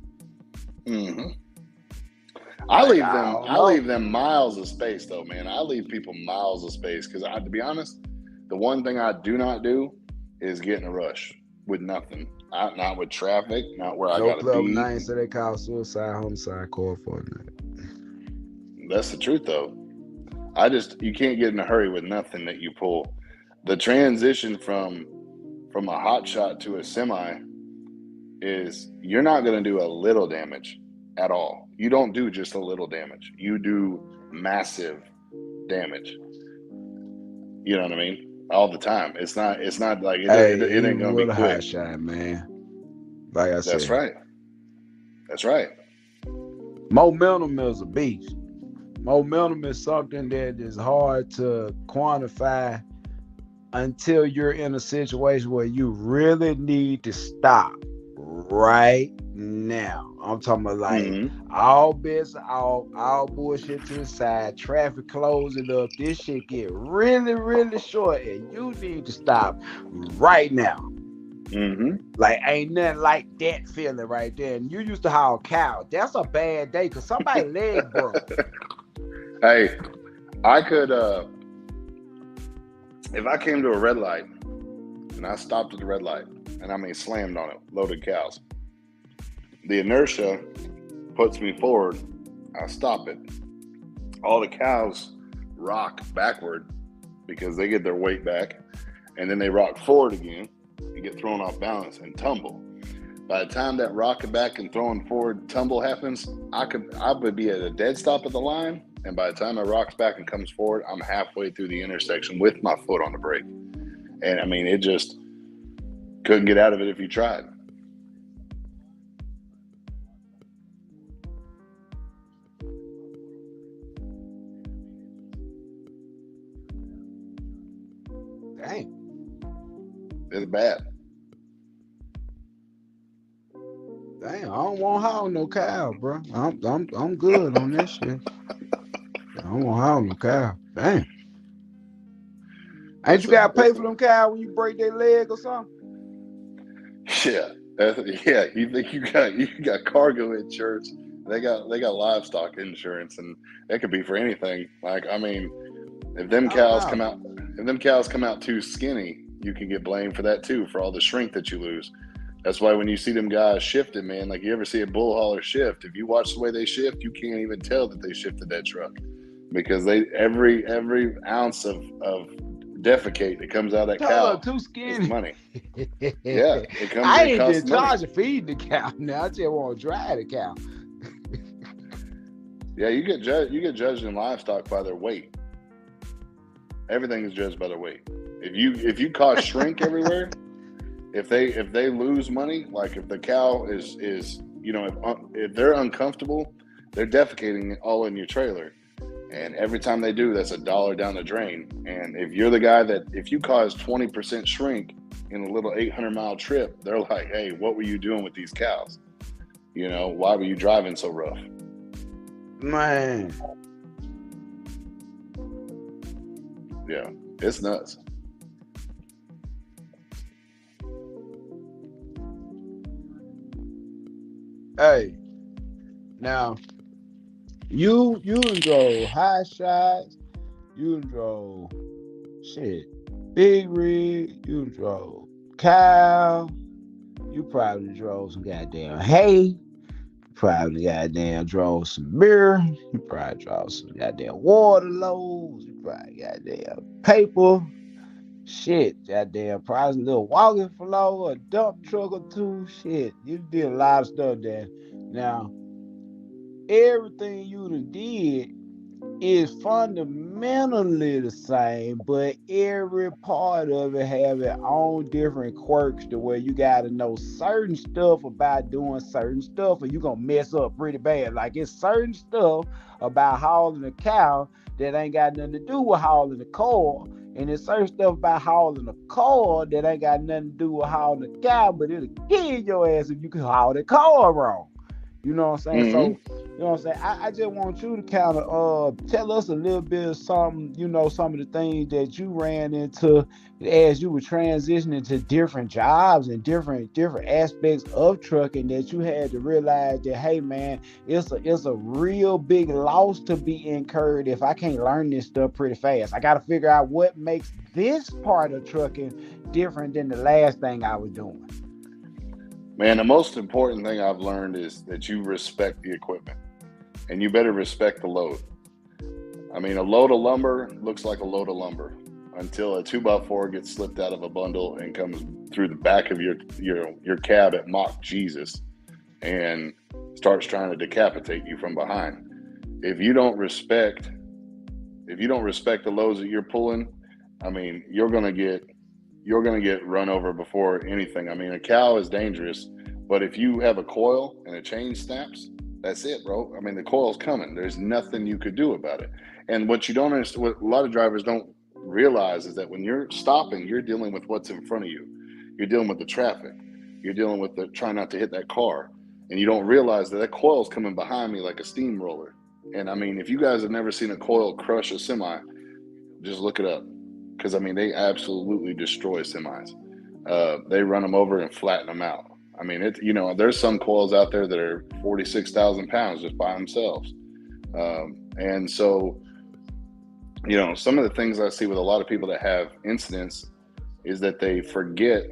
S2: I leave them miles of space though, man. I leave people miles of space because, to be honest, the one thing I do not do is get in a rush with nothing. Not with traffic, not where I gotta be.
S1: No, so they call suicide, homicide, call for it.
S2: That's the truth though. You can't get in a hurry with nothing that you pull. The transition from a hot shot to a semi is you're not going to do a little damage at all. You don't do just a little damage. You do massive damage. You know what I mean? All the time. It's not like it
S1: Hey,
S2: ain't
S1: even
S2: going to
S1: with
S2: be
S1: a
S2: quick.
S1: Hotshot, man. Like I
S2: That's
S1: said,
S2: right. That's right.
S1: momentum is a beast. Momentum is something that is hard to quantify until you're in a situation where you really need to stop right now. I'm talking about like all bets out, all bullshit to the side, traffic closing up. This shit get really, really short, and you need to stop right now. Like ain't nothing like that feeling right there. And you used to haul cow. That's a bad day because somebody leg broke.
S2: Hey, I could if I came to a red light and I stopped at the red light and I mean slammed on it, loaded cows. The inertia puts me forward. I stop it. All the cows rock backward because they get their weight back, and then they rock forward again and get thrown off balance and tumble. By the time that rocking back and throwing forward tumble happens, I would be at a dead stop at the line, and by the time it rocks back and comes forward, I'm halfway through the intersection with my foot on the brake. And I mean, it just couldn't get out of it if you tried.
S1: Dang.
S2: It's bad.
S1: Dang, I don't want to haul no cow, bro. I'm good on that shit. I don't want to haul no cow. Dang. Ain't you got to pay for them cow when you break their leg or something?
S2: Yeah, yeah. You think you got cargo insurance? They got livestock insurance, and that could be for anything. Like, I mean, if them cows come out too skinny, you can get blamed for that too, for all the shrink that you lose. That's why when you see them guys shifting, man, like you ever see a bull hauler shift, if you watch the way they shift, you can't even tell that they shifted that truck, because they every ounce of defecate that comes out of that cow
S1: too skinny.
S2: is money. Yeah,
S1: I ain't
S2: costs
S1: just charging feeding the cow. Now I just want to drive the cow.
S2: Yeah, you get judged in livestock by their weight. Everything is judged by their weight. If you cause shrink everywhere, if they lose money, like if the cow is if they're uncomfortable, they're defecating all in your trailer, and every time they do, that's $1 down the drain. And if you're the guy if you cause 20% shrink in a little 800-mile trip, they're like, hey, what were you doing with these cows? Why were you driving so rough?
S1: Man.
S2: Yeah, it's nuts.
S1: Hey, now you drove Hotshots, you drove shit, big rig, you drove cow, you probably drove some goddamn hay, you probably goddamn drove some beer, you probably drove some goddamn water loads, you probably goddamn paper. Shit, goddamn, probably a little walking floor, a dump truck or two. Shit, you did a lot of stuff there. Now, everything you done did is fundamentally the same, but every part of it have its own different quirks to where you got to know certain stuff about doing certain stuff, or you gonna mess up pretty bad. Like, it's certain stuff about hauling a cow that ain't got nothing to do with hauling a car, and there's certain stuff about hauling a car that ain't got nothing to do with hauling a cow, but it'll kill your ass if you can haul the car wrong. You know what I'm saying? So, you know what I'm saying? I just want you to kind of tell us a little bit of something, some of the things that you ran into as you were transitioning to different jobs and different aspects of trucking, that you had to realize that, hey man, it's a real big loss to be incurred if I can't learn this stuff pretty fast. I got to figure out what makes this part of trucking different than the last thing I was doing.
S2: Man, the most important thing I've learned is that you respect the equipment, and you better respect the load. I mean, a load of lumber looks like a load of lumber. until a 2x4 gets slipped out of a bundle and comes through the back of your cab at Mock Jesus and starts trying to decapitate you from behind. If you don't respect the loads that you're pulling, I mean, you're gonna get run over before anything. I mean, a cow is dangerous, but if you have a coil and a chain snaps, that's it, bro. I mean, the coil's coming. There's nothing you could do about it. And what you don't understand, what a lot of drivers don't realize, is that when you're stopping, you're dealing with what's in front of you. You're dealing with the traffic. You're dealing with trying not to hit that car. And you don't realize that coil's coming behind me like a steamroller. And I mean, if you guys have never seen a coil crush a semi, just look it up. Because I mean, they absolutely destroy semis. They run them over and flatten them out. I mean, there's some coils out there that are 46,000 pounds just by themselves. And so, some of the things I see with a lot of people that have incidents is that they forget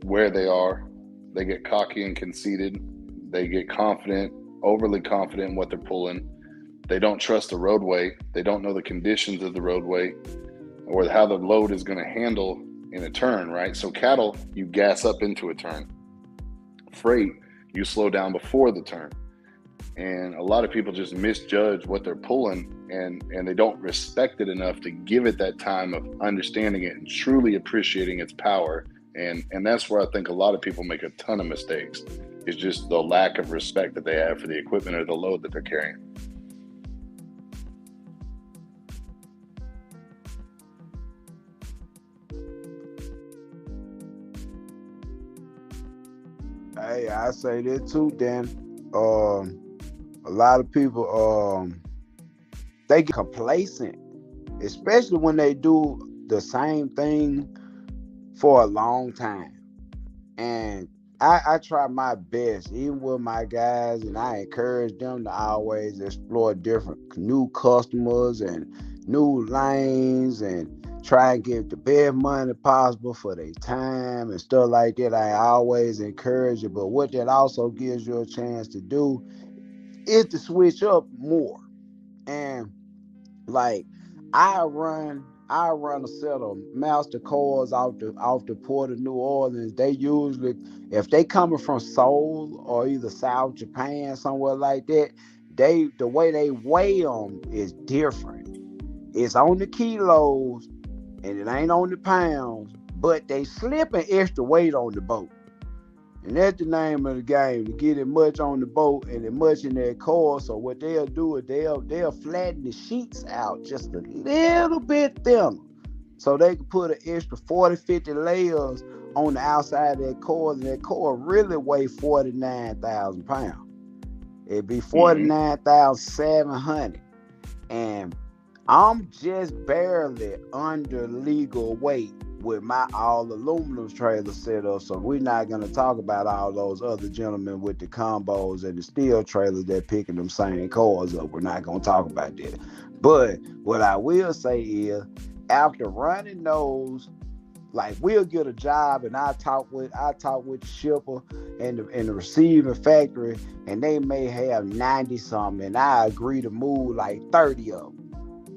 S2: where they are. They get cocky and conceited. They get confident, overly confident in what they're pulling. They don't trust the roadway. They don't know the conditions of the roadway or how the load is going to handle in a turn, right? So cattle, you gas up into a turn. Freight, you slow down before the turn. And a lot of people just misjudge what they're pulling, and they don't respect it enough to give it that time of understanding it and truly appreciating its power. And that's where I think a lot of people make a ton of mistakes. It's just the lack of respect that they have for the equipment or the load that they're carrying.
S1: Hey, I say that too, Dan. A lot of people they get complacent, especially when they do the same thing for a long time. And I try my best, even with my guys, and I encourage them to always explore different new customers and new lanes and try and get the best money possible for their time and stuff like that. I always encourage it, but what that also gives you a chance to do is to switch up more. And like I run a set of master cores off the port of New Orleans. They usually, if they coming from Seoul or either South Japan, somewhere like that, the way they weigh them is different. It's on the kilos and it ain't on the pounds, but they slip an extra weight on the boat. And that's the name of the game, to get it much on the boat and it much in their core. So what they'll do is they'll flatten the sheets out just a little bit thinner. So they can put an extra 40, 50 layers on the outside of that core, and that core really weigh 49,000 pounds. It'd be 49,700. And I'm just barely under legal weight with my all aluminum trailer set up, so we're not going to talk about all those other gentlemen with the combos and the steel trailers that picking them same cars up. We're not going to talk about that. But what I will say is, after running those, like, we'll get a job and I talk with the shipper and the receiving factory, and they may have 90 something, and I agree to move like 30 of them.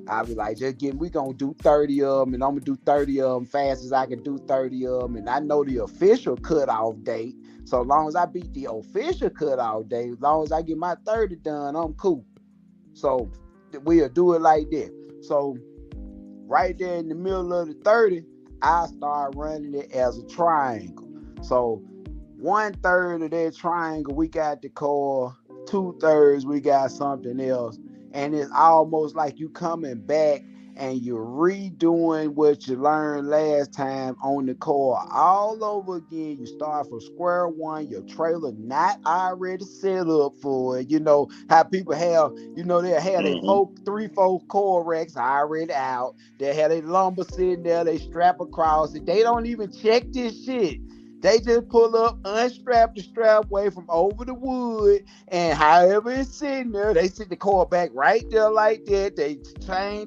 S1: I'll be like, we gonna do 30 of them, and I'm gonna do 30 of them fast as I can do 30 of them. And I know the official cutoff date. So as long as I beat the official cutoff date, as long as I get my 30 done, I'm cool. So we'll do it like that. So right there in the middle of the 30, I start running it as a triangle. So 1/3 of that triangle, we got the core, 2/3 we got something else. And it's almost like you coming back and you're redoing what you learned last time on the core all over again. You start from square one, your trailer not already set up for it. You know how people have, they'll have their 3-4 core racks already out. They have their lumber sitting there, they strap across it. They don't even check this shit. They just pull up, unstrap the strap away from over the wood, and however it's sitting there, they sit the core back right there like that. They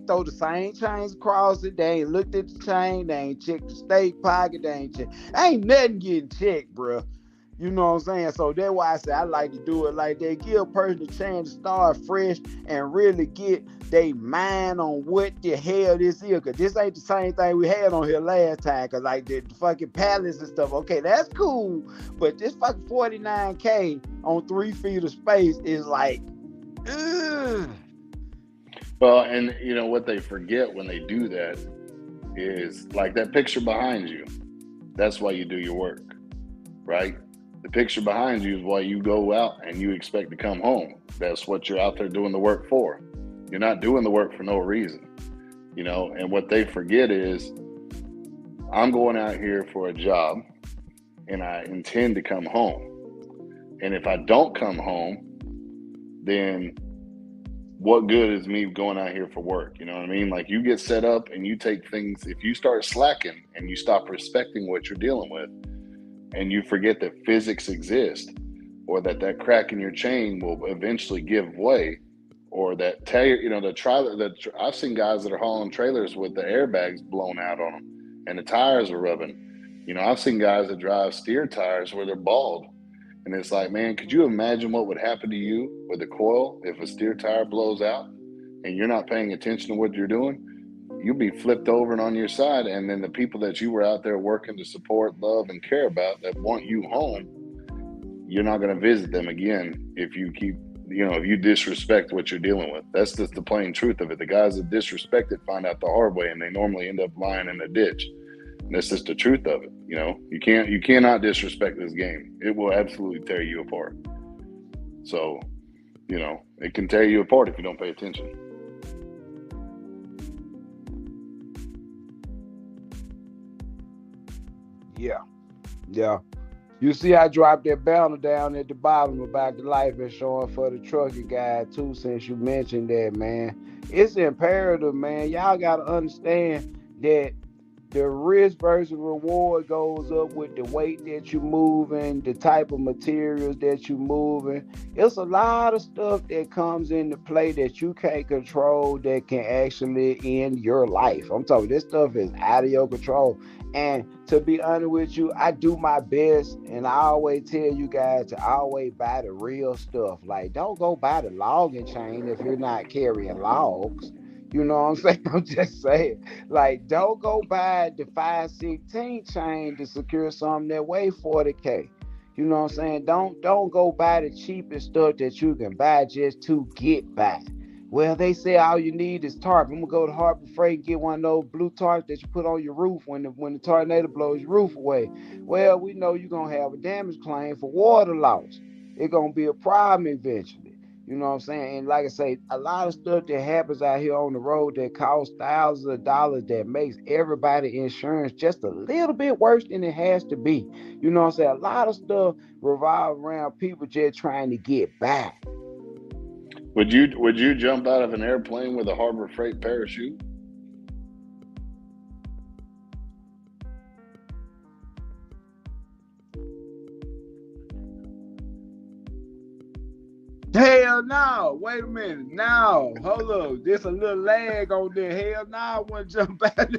S1: throw the same chains across it. They ain't looked at the chain. They ain't checked the stake pocket. Ain't nothing getting checked, bro. You know what I'm saying? So that's why I say I like to do it like that. Give a person a chance to start fresh and really get their mind on what the hell this is. Cause this ain't the same thing we had on here last time. Cause like the fucking palace and stuff. Okay, that's cool. But this fucking 49K on 3 feet of space is like, ugh.
S2: Well, and you know what they forget when they do that is like that picture behind you. That's why you do your work, right? The picture behind you is why you go out and you expect to come home. That's what you're out there doing the work for. You're not doing the work for no reason, you know. And what they forget is I'm going out here for a job and I intend to come home. And if I don't come home, then what good is me going out here for work? You know what I mean? Like you get set up and you take things, if you start slacking and you stop respecting what you're dealing with and you forget that physics exist or that crack in your chain will eventually give way or that tire, you know, I've seen guys that are hauling trailers with the airbags blown out on them and the tires are rubbing. You know, I've seen guys that drive steer tires where they're bald. And it's like, man, could you imagine what would happen to you with a coil if a steer tire blows out and you're not paying attention to what you're doing? You'll be flipped over and on your side. And then the people that you were out there working to support, love, and care about that want you home, you're not going to visit them again if you keep, you know, if you disrespect what you're dealing with. That's just the plain truth of it. The guys that disrespect it find out the hard way and they normally end up lying in a ditch. And that's just the truth of it. You know, you cannot disrespect this game. It will absolutely tear you apart. So, you know, it can tear you apart if you don't pay attention.
S1: Yeah. Yeah. You see, I dropped that banner down at the bottom about the life insurance for the trucking guy too, since you mentioned that, man. It's imperative, man. Y'all gotta understand that the risk versus reward goes up with the weight that you're moving, the type of materials that you're moving. It's a lot of stuff that comes into play that you can't control that can actually end your life. I'm talking, this stuff is out of your control. And to be honest with you, I do my best, and I always tell you guys to always buy the real stuff. Like, don't go buy the logging chain if you're not carrying logs. You know what I'm saying? I'm just saying, like, don't go buy the 516 chain to secure something that weigh 40K. You know what I'm saying? Don't go buy the cheapest stuff that you can buy just to get by. Well, they say all you need is tarp. I'm gonna go to Harbor Freight and get one of those blue tarps that you put on your roof when the tornado blows your roof away. Well, we know you're gonna have a damage claim for water loss. It's gonna be a problem eventually. You know what I'm saying? And like I say, a lot of stuff that happens out here on the road that costs thousands of dollars that makes everybody insurance just a little bit worse than it has to be. You know what I'm saying? A lot of stuff revolves around people just trying to get by.
S2: Would you jump out of an airplane with a Harbor Freight parachute?
S1: Hell no. Wait a minute. No. Hold up. There's a little lag on there. Hell no. I want to jump out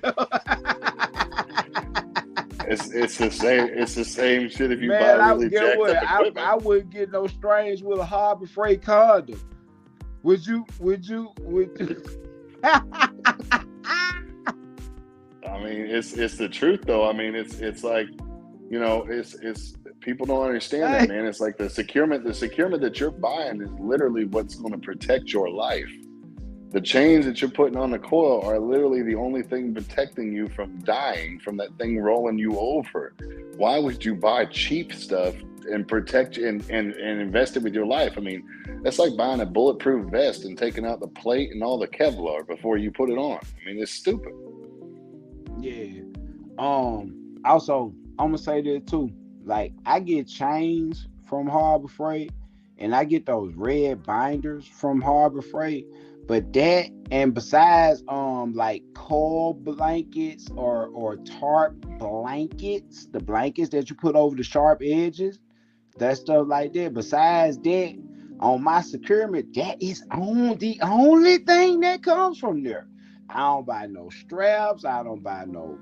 S2: It's the same. It's the same shit. If you
S1: Man,
S2: buy really jacked up equipment,
S1: I wouldn't get no strange with a Harbor Freight condom. Would you?
S2: I mean, it's the truth though. I mean, it's like, you know, it's people don't understand that, man. It's like the securement that you're buying is literally what's going to protect your life. The chains that you're putting on the coil are literally the only thing protecting you from dying from that thing rolling you over. Why would you buy cheap stuff and protect and invest it with your life? I mean, that's like buying a bulletproof vest and taking out the plate and all the Kevlar before you put it on. I mean, it's stupid.
S1: Yeah. Also, I'm gonna say this too. Like, I get chains from Harbor Freight, and I get those red binders from Harbor Freight. But that, and besides like coil blankets or tarp blankets, the blankets that you put over the sharp edges, that stuff like that. Besides that, on my securement, that is the only thing that comes from there. I don't buy no straps. I don't buy no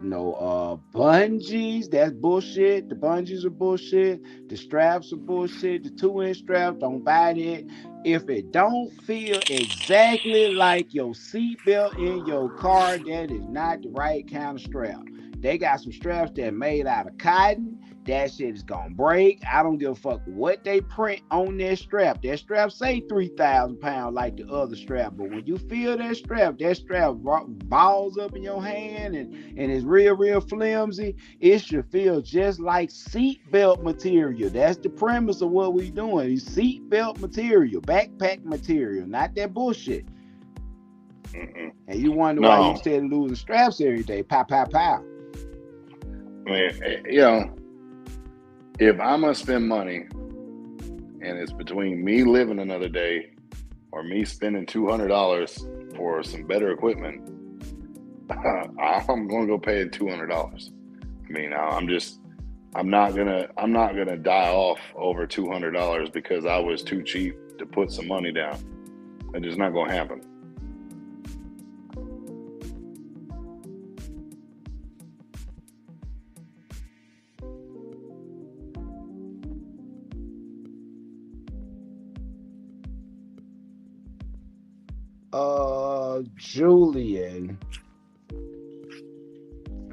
S1: bungees. That's bullshit. The bungees are bullshit. The straps are bullshit. The 2-inch straps, don't buy that. If it don't feel exactly like your seatbelt in your car, that is not the right kind of strap. They got some straps that are made out of cotton. That shit is gonna break. I don't give a fuck what they print on that strap. That strap say 3,000 pounds like the other strap, but when you feel that strap balls up in your hand and it's real flimsy. It should feel just like seatbelt material. That's the premise of what we doing. It's seatbelt material, backpack material, not that bullshit.
S2: Mm-mm.
S1: And you wonder why you
S2: No,
S1: instead of losing straps every day. Pow, pow, pow.
S2: I mean, you know, if I'm gonna spend money and it's between me living another day or me spending $200 for some better equipment, I'm gonna go pay $200. I mean, I'm not gonna die off over $200 because I was too cheap to put some money down. It's just not gonna happen.
S1: Julian. I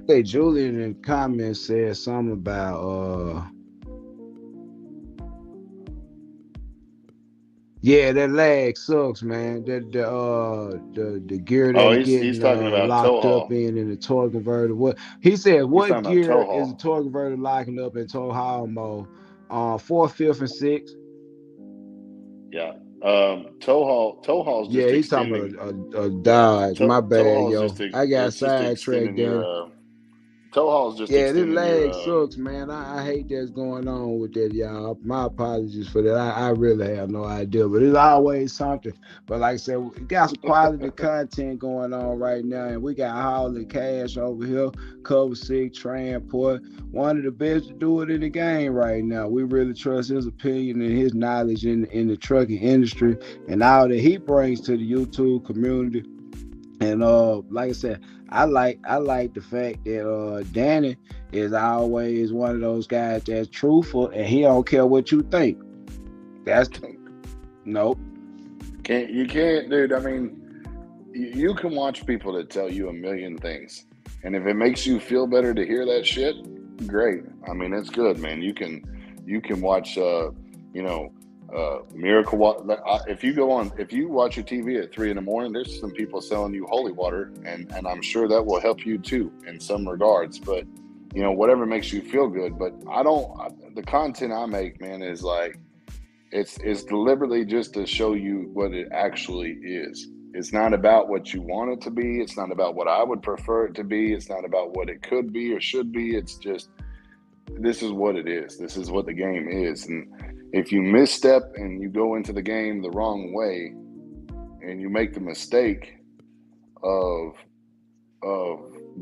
S1: think Julian in the comments said something about yeah, that lag sucks, man. The gear
S2: Oh,
S1: that's
S2: he's
S1: getting
S2: talking about tow
S1: locked up
S2: haul.
S1: in the tow converter. What he said,
S2: He's
S1: what
S2: talking about tow
S1: gear is the
S2: haul.
S1: tow converter locking up in tow haul mode? 4th, 5th, and 6th.
S2: Yeah. Tow haul's
S1: Yeah,
S2: just
S1: he's talking
S2: extending.
S1: about a
S2: Yeah.
S1: Dodge. My
S2: Tow
S1: bad,
S2: haul's
S1: yo.
S2: just
S1: I got
S2: it's just
S1: sidetracked,
S2: extending your
S1: Danny.
S2: tow haul's just
S1: Yeah, this
S2: extending your
S1: lag sucks, man. I hate that's going on with that, y'all. My apologies for that. I really have no idea, but it's always something. But like I said, we got some quality content going on right now, and we got Holly Cash over here, Cover Sick, Transport. One of the best to do it in the game right now. We really trust his opinion and his knowledge in the trucking industry and all that he brings to the YouTube community. And like I said, I like the fact that Danny is always one of those guys that's truthful and he don't care what you think. That's nope.
S2: you can't, dude. I mean, you can watch people that tell you a million things, and if it makes you feel better to hear that shit, great. I mean, it's good, man. You can watch you know miracle water. If you watch your TV at 3 a.m, there's some people selling you holy water, and I'm sure that will help you too in some regards. But you know, whatever makes you feel good. But the content I make, man, is like it's deliberately just to show you what it actually is. It's not about what you want it to be. It's not about what I would prefer it to be. It's not about what it could be or should be. It's just, this is what it is. This is what the game is. And if you misstep and you go into the game the wrong way and you make the mistake of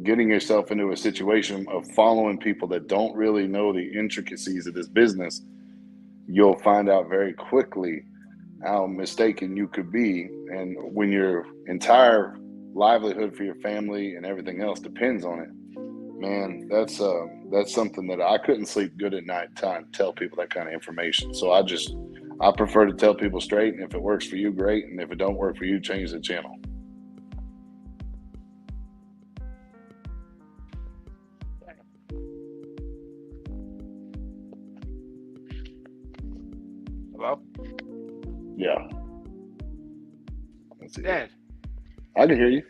S2: getting yourself into a situation of following people that don't really know the intricacies of this business, you'll find out very quickly how mistaken you could be. And when your entire livelihood for your family and everything else depends on it, man, that's something that I couldn't sleep good at night trying to tell people that kind of information. So I prefer to tell people straight, and if it works for you, great, and if it don't work for you, change the channel.
S3: Hello?
S2: Yeah. Let's see.
S3: Dad.
S2: I can hear you.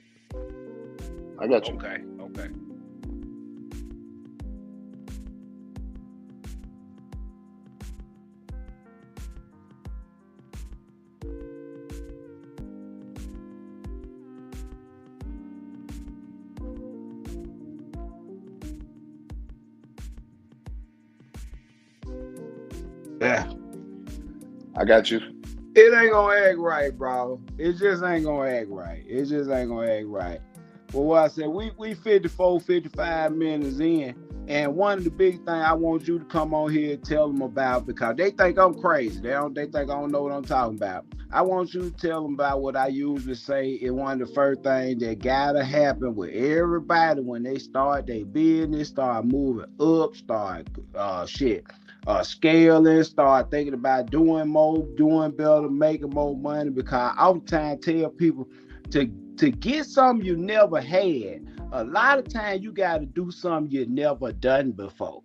S2: I got you.
S3: Okay.
S1: Yeah.
S2: I got you.
S1: It ain't gonna act right, bro. It just ain't gonna act right. But what I said, we 54, 55 minutes in, And one of the big things I want you to come on here and tell them about, because they think I'm crazy. They think I don't know what I'm talking about. I want you to tell them about what I usually say is one of the first things that gotta happen with everybody when they start their business, start moving up, start scaling, start thinking about doing more, doing better, making more money. Because I oftentimes tell people to get something you never had, a lot of times you got to do something you never done before.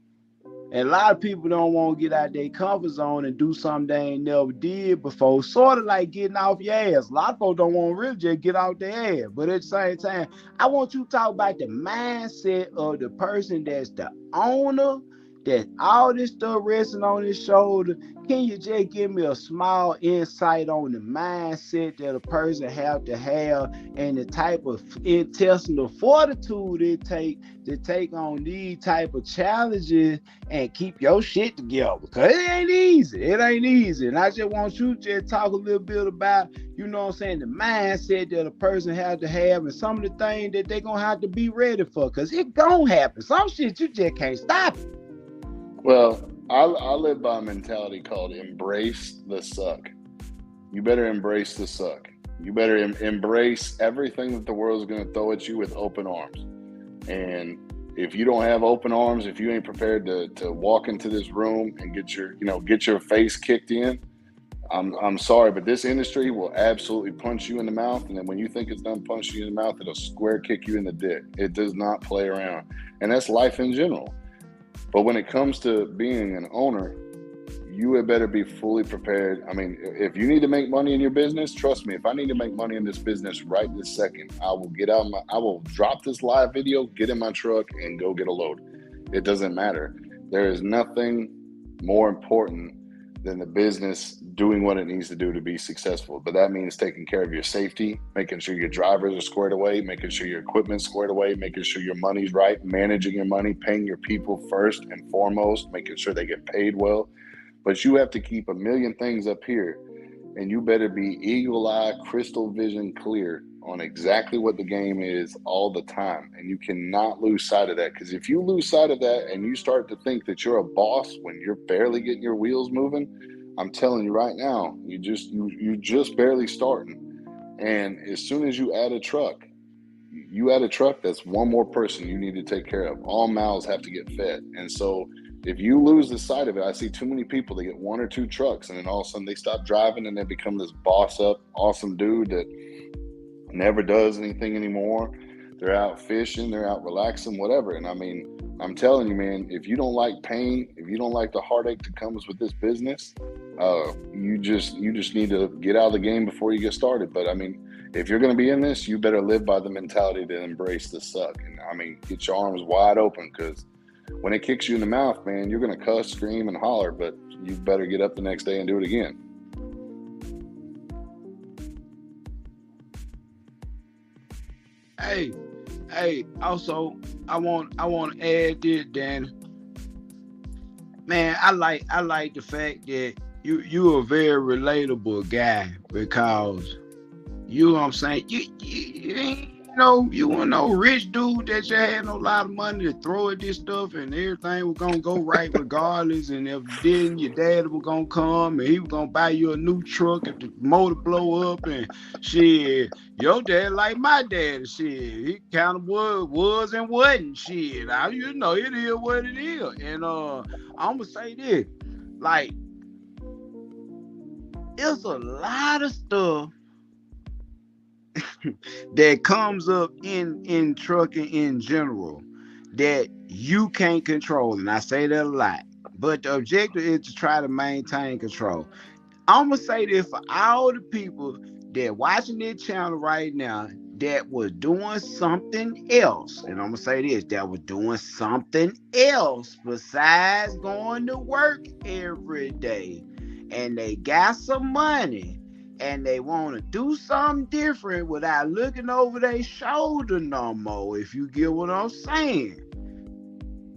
S1: And a lot of people don't want to get out their comfort zone and do something they ain't never did before. Sort of like getting off your ass. A lot of folks don't want to really just get off their ass. But at the same time, I want you to talk about the mindset of the person that's the owner, that all this stuff resting on his shoulder. Can you just give me a small insight on the mindset that a person have to have and the type of intestinal fortitude it take to take on these type of challenges and keep your shit together? Because it ain't easy. It ain't easy. And I just want you to just talk a little bit about, you know what I'm saying, the mindset that a person has to have and some of the things that they're going to have to be ready for. Because it going to happen. Some shit you just can't stop it.
S2: Well, I live by a mentality called embrace the suck. You better embrace the suck. You better embrace everything that the world is going to throw at you with open arms. And if you don't have open arms, if you ain't prepared to walk into this room and get your face kicked in, I'm sorry, but this industry will absolutely punch you in the mouth, and then when you think it's done punching you in the mouth, it'll square kick you in the dick. It does not play around, and that's life in general. But when it comes to being an owner, you had better be fully prepared. I mean, if you need to make money in your business, trust me, if I need to make money in this business right this second, I will drop this live video, get in my truck, and go get a load. It doesn't matter. There is nothing more important than the business doing what it needs to do to be successful. But that means taking care of your safety, making sure your drivers are squared away, making sure your equipment's squared away, making sure your money's right, managing your money, paying your people first and foremost, making sure they get paid well. But you have to keep a million things up here, and you better be eagle-eye, crystal vision clear on exactly what the game is all the time. And you cannot lose sight of that, because if you lose sight of that and you start to think that you're a boss when you're barely getting your wheels moving, I'm telling you right now, you're just barely starting. And as soon as you add a truck, that's one more person you need to take care of. All mouths have to get fed. And so if you lose the sight of it, I see too many people, they get one or two trucks and then all of a sudden they stop driving and they become this boss up, awesome dude that never does anything anymore. They're out fishing, they're out relaxing, whatever. And I mean, I'm telling you, man, if you don't like pain, if you don't like the heartache that comes with this business, you just need to get out of the game before you get started. But I mean, if you're going to be in this, you better live by the mentality to embrace the suck. And I mean, get your arms wide open, because when it kicks you in the mouth, man, you're going to cuss, scream, and holler, but you better get up the next day and do it again.
S1: Hey, also, I want to add this, Dan. Man, I like the fact that you a very relatable guy, because you know what I'm saying, you ain't you weren't no rich dude that just had no lot of money to throw at this stuff and everything was gonna go right regardless. And if it didn't, your dad was gonna come and he was gonna buy you a new truck if the motor blow up and shit. Your dad like my dad, shit. He kind of was and wasn't, shit. Now, it is what it is. And I'm gonna say this, like, it's a lot of stuff that comes up in trucking in general that you can't control, and I say that a lot, but the objective is to try to maintain control. I'm gonna say this for all the people that watching this channel right now that was doing something else, and I'm gonna say this, that was doing something else besides going to work every day, and they got some money and they want to do something different without looking over their shoulder no more, if you get what I'm saying.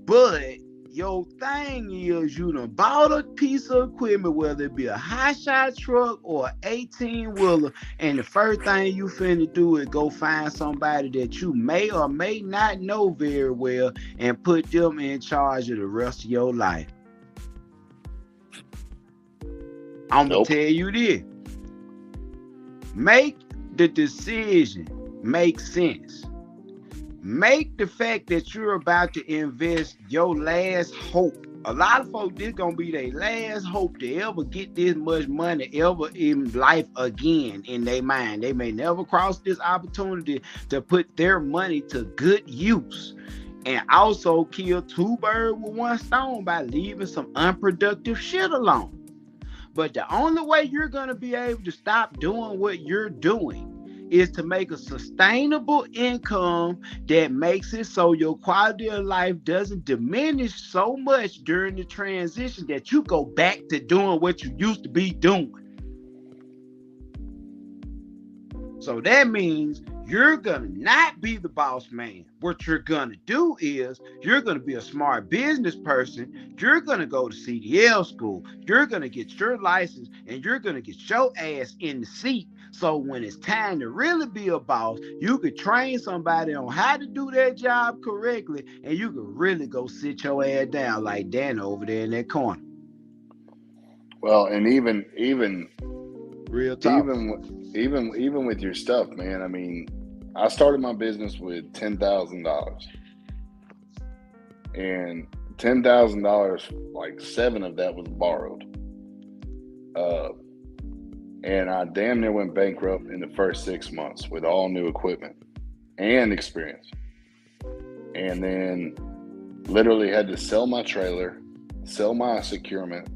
S1: But your thing is you done bought a piece of equipment, whether it be a Hotshot truck or an 18-wheeler, and the first thing you finna do is go find somebody that you may or may not know very well and put them in charge of the rest of your life. I'm gonna
S2: Nope.
S1: tell you this. Make the decision make sense. Make the fact that you're about to invest your last hope. A lot of folks, this gonna be their last hope to ever get this much money ever in life again in their mind. They may never cross this opportunity to put their money to good use. And also kill two birds with one stone by leaving some unproductive shit alone. But the only way you're going to be able to stop doing what you're doing is to make a sustainable income that makes it so your quality of life doesn't diminish so much during the transition that you go back to doing what you used to be doing. So that means you're going to not be the boss man. What you're going to do is you're going to be a smart business person. You're going to go to CDL school. You're going to get your license and you're going to get your ass in the seat. So when it's time to really be a boss, you could train somebody on how to do that job correctly and you could really go sit your ass down like Dan over there in that corner.
S2: Well, and even
S1: Real talk.
S2: even with your stuff, man. I mean, I started my business with $10,000, and $10,000, like 7 of that was borrowed. And I damn near went bankrupt in the first 6 months with all new equipment and experience. And then literally had to sell my trailer, sell my securement.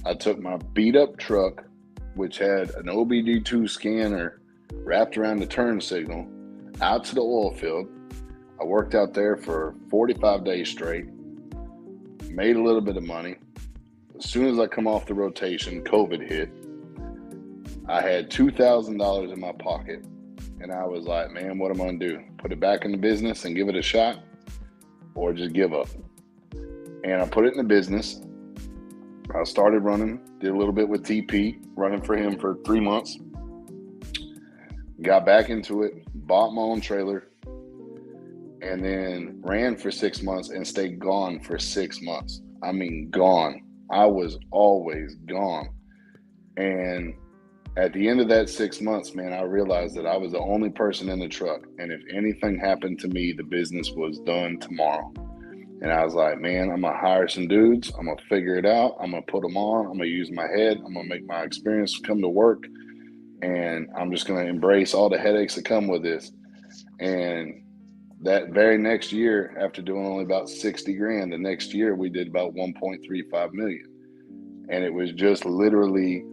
S2: I took my beat up truck, which had an OBD2 scanner wrapped around the turn signal, out to the oil field. I worked out there for 45 days straight, made a little bit of money. As soon as I come off the rotation, COVID hit. I had $2,000 in my pocket, and I was like, man, what am I going to do? Put it back in the business and give it a shot, or just give up? And I put it in the business. I started running, did a little bit with TP, running for him for 3 months. Got back into it, bought my own trailer, and then ran for 6 months and stayed gone for 6 months. I mean, gone. I was always gone. And at the end of that 6 months, man, I realized that I was the only person in the truck. And if anything happened to me, the business was done tomorrow. And I was like, man, I'm going to hire some dudes. I'm going to figure it out. I'm going to put them on. I'm going to use my head. I'm going to make my experience come to work. And I'm just going to embrace all the headaches that come with this. And that very next year, after doing only about 60 grand, the next year we did about 1.35 million. And it was just literally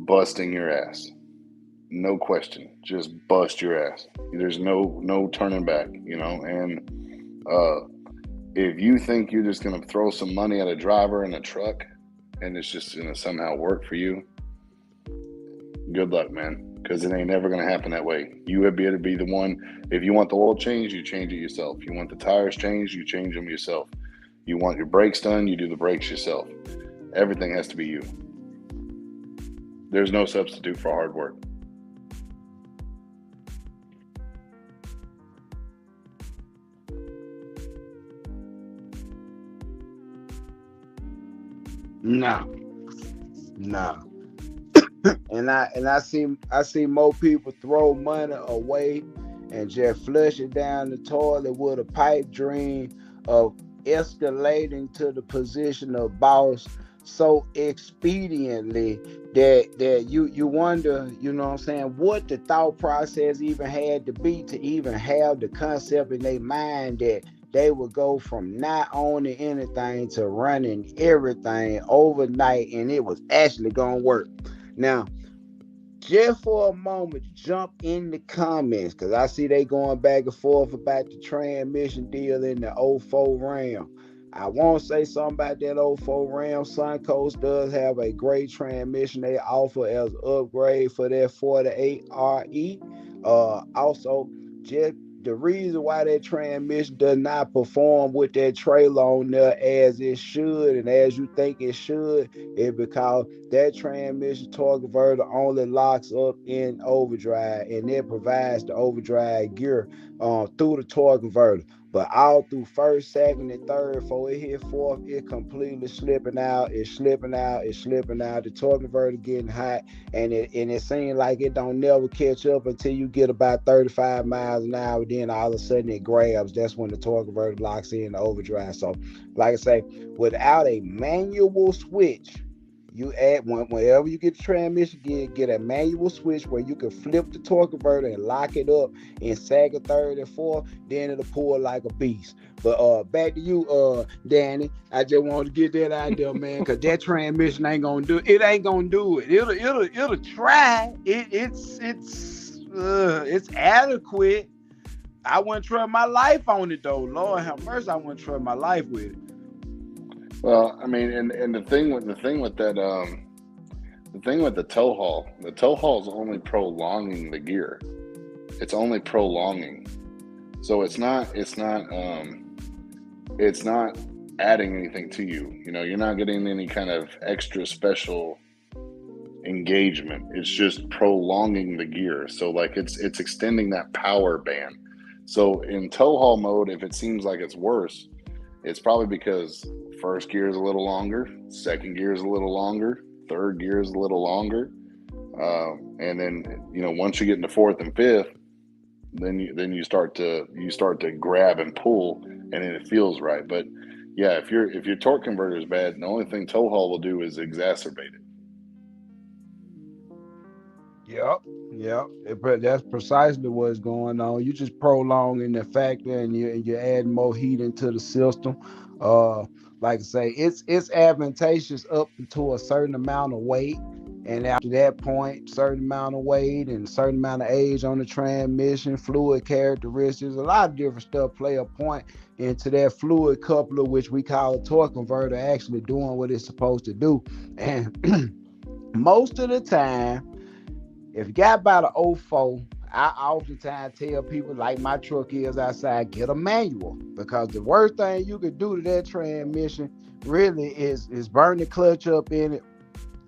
S2: busting your ass. No question. Just bust your ass. There's no turning back, you know. And if you think you're just going to throw some money at a driver in a truck and it's just going to somehow work for you, good luck, man, because it ain't never going to happen that way. You would be able to be the one. If you want the oil change, you change it yourself. You want the tires changed, you change them yourself. You want your brakes done, you do the brakes yourself. Everything has to be you. There's no substitute for hard work.
S1: No. And I see more people throw money away and just flush it down the toilet with a pipe dream of escalating to the position of boss so expediently that you wonder, you know what I'm saying, what the thought process even had to be to even have the concept in their mind that they would go from not owning anything to running everything overnight and it was actually gonna work. Now, just for a moment, jump in the comments because I see they going back and forth about the transmission deal in the '04 Ram. I won't say something about that '04 Ram. Suncoast does have a great transmission they offer as an upgrade for their 48 RE. Also, just the reason why that transmission does not perform with that trailer on there as it should and as you think it should is because that transmission torque converter only locks up in overdrive, and it provides the overdrive gear through the torque converter. But all through first, second, and third, before it hit fourth, it completely slipping out. It's slipping out. It's slipping out. The torque converter getting hot, and it seems like it don't never catch up until you get about 35 miles an hour. Then all of a sudden it grabs. That's when the torque converter locks in the overdrive. So, like I say, without a manual switch, you add whenever you get the transmission, get a manual switch where you can flip the torque converter and lock it up in second, third, and fourth. Then it'll pull like a beast. But back to you, Danny. I just wanted to get that out there, man, because that transmission ain't gonna do it. It ain't gonna do it. It'll try. It's adequate. I wouldn't trust my life on it though. Lord have mercy, I wouldn't trust my life with it.
S2: Well, I mean, and the thing with that, the thing with the tow haul is only prolonging the gear. It's only prolonging, so it's not adding anything to you. You know, you're not getting any kind of extra special engagement. It's just prolonging the gear. So like it's extending that power band. So in tow haul mode, if it seems like it's worse, it's probably because first gear is a little longer, second gear is a little longer, third gear is a little longer, and then once you get into fourth and fifth, then you start to grab and pull, and then it feels right. But yeah, if your torque converter is bad, the only thing tow haul will do is exacerbate it.
S1: Yep. That's precisely what's going on. You just prolonging the factor, and you're adding more heat into the system. Like I say, it's advantageous up to a certain amount of weight, and after that point, certain amount of weight and certain amount of age on the transmission, fluid characteristics, a lot of different stuff play a point into that fluid coupler, which we call a torque converter, actually doing what it's supposed to do. And most of the time, if you got about an 04, I oftentimes tell people, like my truck is outside, get a manual, because the worst thing you could do to that transmission really is burn the clutch up in it,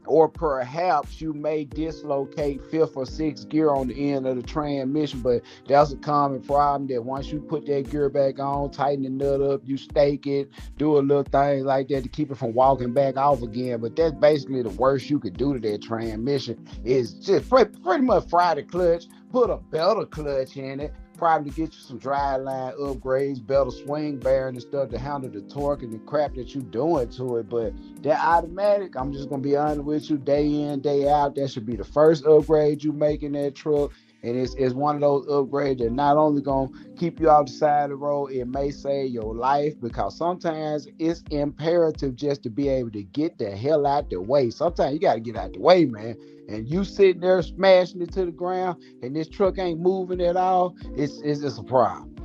S1: or perhaps you may dislocate fifth or sixth gear on the end of the transmission. But that's a common problem, that once you put that gear back on, tighten the nut up, you stake it, do a little thing like that to keep it from walking back off again. But that's basically the worst you could do to that transmission, is just pretty much fry the clutch, put a better clutch in it, probably get you some driveline upgrades, better swing bearing and stuff to handle the torque and the crap that you're doing to it. But that automatic, I'm just going to be honest with you, day in, day out, that should be the first upgrade you make in that truck. And it's one of those upgrades that not only going to keep you off the side of the road, it may save your life, because sometimes it's imperative just to be able to get the hell out the way. Sometimes you got to get out the way, man. And you sitting there smashing it to the ground, and this truck ain't moving at all, it's just a problem.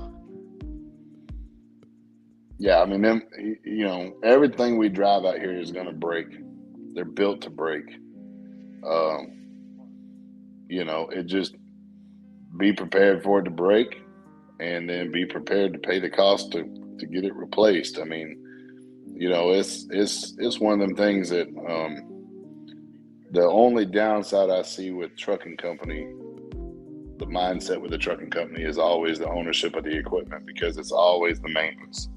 S2: Yeah, I mean, everything we drive out here is going to break. They're built to break. It just, be prepared for it to break, and then be prepared to pay the cost to get it replaced. I mean, it's one of them things that the only downside I see with trucking company, the mindset with the trucking company, is always the ownership of the equipment, because it's always the maintenance.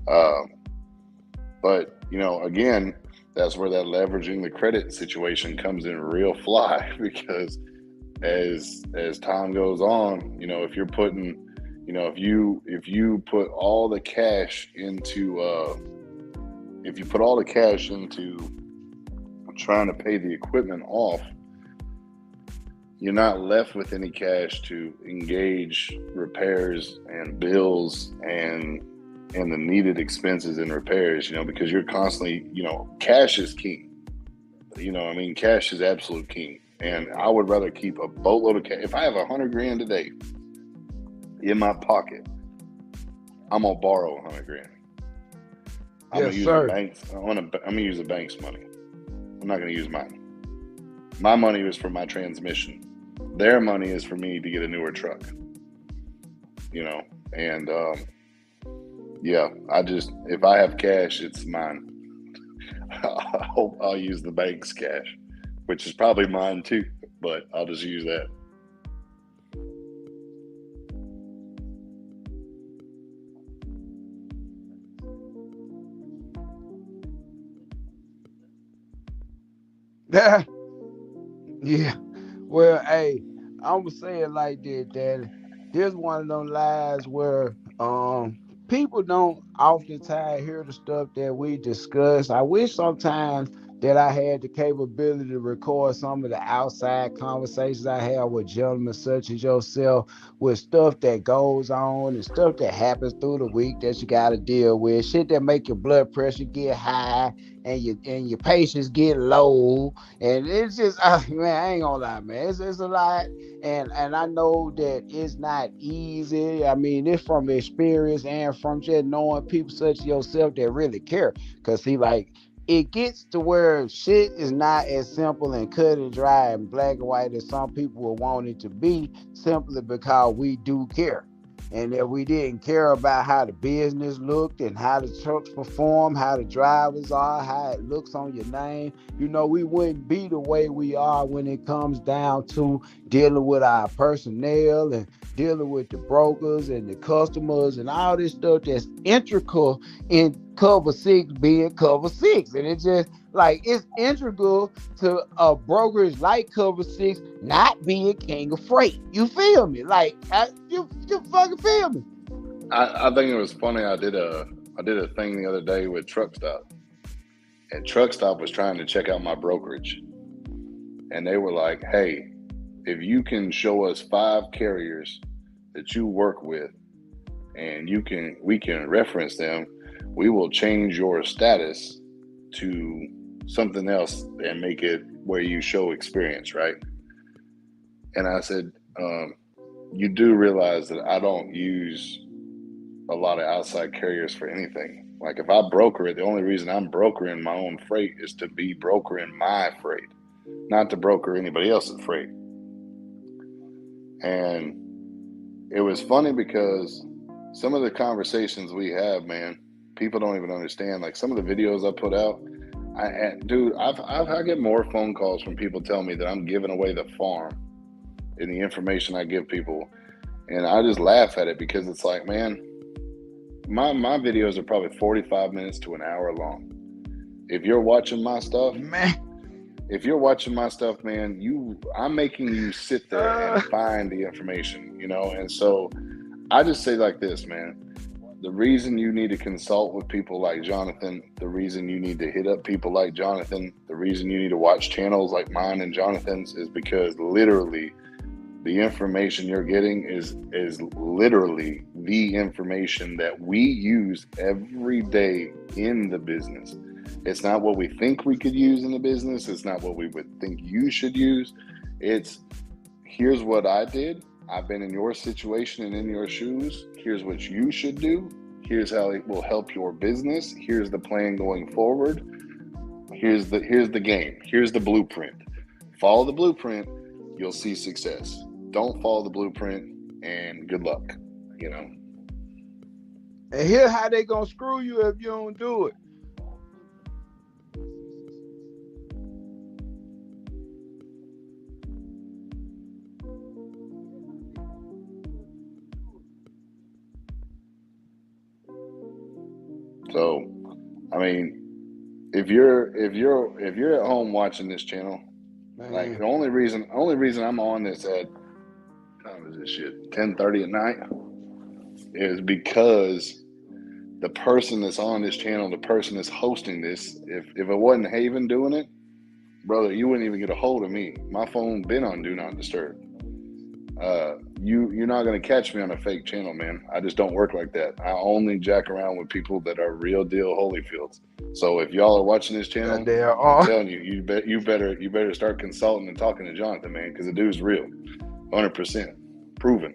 S2: But again, that's where that leveraging the credit situation comes in real fly, because as time goes on, if you're putting, if you put all the cash into trying to pay the equipment off, you're not left with any cash to engage repairs and bills and the needed expenses in repairs, because you're constantly, cash is king. Cash is absolute king. And I would rather keep a boatload of cash. If I have $100,000 today in my pocket, I'm gonna borrow $100,000. I'm gonna use the banks. I'm gonna use the bank's money. I'm not gonna use mine. My money is for my transmission. Their money is for me to get a newer truck. you know. And yeah, if I have cash, it's mine. I hope I'll use the bank's cash, which is probably mine too, but I'll just use that.
S1: Yeah. Well, hey, I'm gonna say it like this, Daddy. There's one of them lies where people don't oftentimes hear the stuff that we discuss. I wish sometimes that I had the capability to record some of the outside conversations I have with gentlemen such as yourself, with stuff that goes on and stuff that happens through the week that you got to deal with, shit that make your blood pressure get high and your patience get low, and it's just man, I ain't gonna lie, man, it's a lot. And I know that it's not easy. I mean, it's from experience and from just knowing people such as yourself that really care. Cause see, like, it gets to where shit is not as simple and cut and dry and black and white as some people will want it to be, simply because we do care. And that we didn't care about how the business looked and how the trucks perform, how the drivers are, how it looks on your name. We wouldn't be the way we are when it comes down to dealing with our personnel and dealing with the brokers and the customers and all this stuff that's integral in cover six being cover six. And it's just like, it's integral to a brokerage like cover six not being king of freight. You feel me? Like, you fucking feel me?
S2: I think it was funny. I did a thing the other day with Truck Stop, and Truck Stop was trying to check out my brokerage, and they were like, "Hey, if you can show us 5 carriers that you work with, and we can reference them, we will change your status to something else and make it where you show experience, right?" And I said, you do realize that I don't use a lot of outside carriers for anything. Like, if I broker it, the only reason I'm brokering my own freight is to be brokering my freight, not to broker anybody else's freight. And it was funny because some of the conversations we have, man, people don't even understand. Like, some of the videos I put out, I get more phone calls from people telling me that I'm giving away the farm in the information I give people. And I just laugh at it because it's like, man, my videos are probably 45 minutes to an hour long. If you're watching my stuff,
S1: Man,
S2: man, I'm making you sit there and find the information, And so I just say like this, man. The reason you need to consult with people like Jonathan, the reason you need to hit up people like Jonathan, the reason you need to watch channels like mine and Jonathan's is because literally the information you're getting is literally the information that we use every day in the business. It's not what we think we could use in the business. It's not what we would think you should use. It's, here's what I did. I've been in your situation and in your shoes. Here's what you should do. Here's how it will help your business. Here's the plan going forward. Here's the game. Here's the blueprint. Follow the blueprint, you'll see success. Don't follow the blueprint, and good luck.
S1: And here's how they gonna screw you if you don't do it.
S2: So, I mean, if you're at home watching this channel, man, like, the only reason I'm on this at, time is this shit, 10:30 at night, is because the person that's on this channel, the person that's hosting this, if it wasn't Haven doing it, brother, you wouldn't even get a hold of me. My phone been on Do Not Disturb. You're not going to catch me on a fake channel, man. I just don't work like that. I only jack around with people that are real deal Holyfields. So if y'all are watching this channel, I'm telling you, you better start consulting and talking to Jonathan, man, because the dude's real, 100% proven.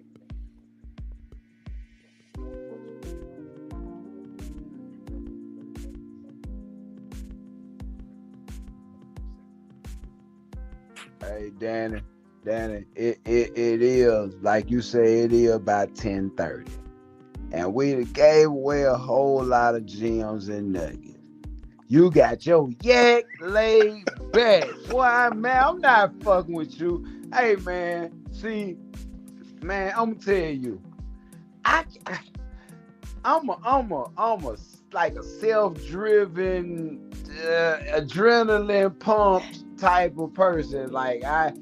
S1: Hey, Danny, Danny, it is like you say, it is about 10:30. And we gave away a whole lot of gems and nuggets. You got your yak laid back. Boy, man, I'm not fucking with you. Hey, man, see, man, I'm gonna tell you, I, I'm a like a self-driven, adrenaline pumped type of person. Like I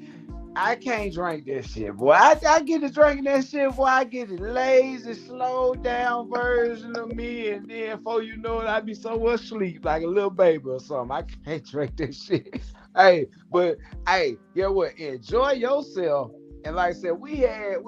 S1: can't drink that shit, boy. I get to drinking that shit, boy. I get the lazy, slow down version of me, and then before you know it, I be so asleep like a little baby or something. I can't drink that shit. Hey, but hey, get what? Enjoy yourself. And like I said, we had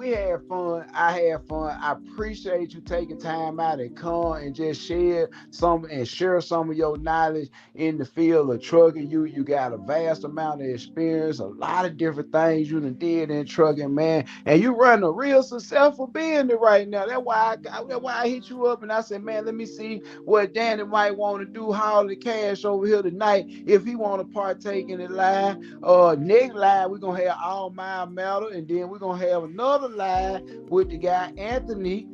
S1: fun. I had fun. I appreciate you taking time out and come and just share some of your knowledge in the field of trucking. You got a vast amount of experience, a lot of different things you done did in trucking, man. And you run a real successful business right now. That's why I hit you up and I said, man, let me see what Danny might want to do, haul the cash over here tonight. If he want to partake in the live, next live, we're gonna have all my metal, and then we're gonna have another live with the guy Anthony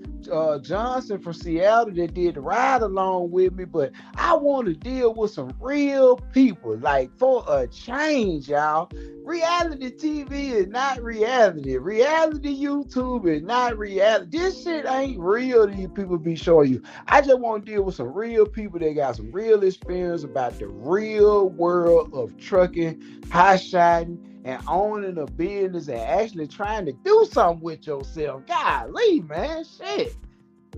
S1: Johnson from Seattle that did the ride along with me. But I want to deal with some real people, like for a change, y'all. Reality TV is not reality. Reality YouTube is not reality. This shit ain't real. These people be showing you. I just want to deal with some real people that got some real experience about the real world of trucking, high shotting, and owning a business and actually trying to do something with yourself. Golly, man, shit.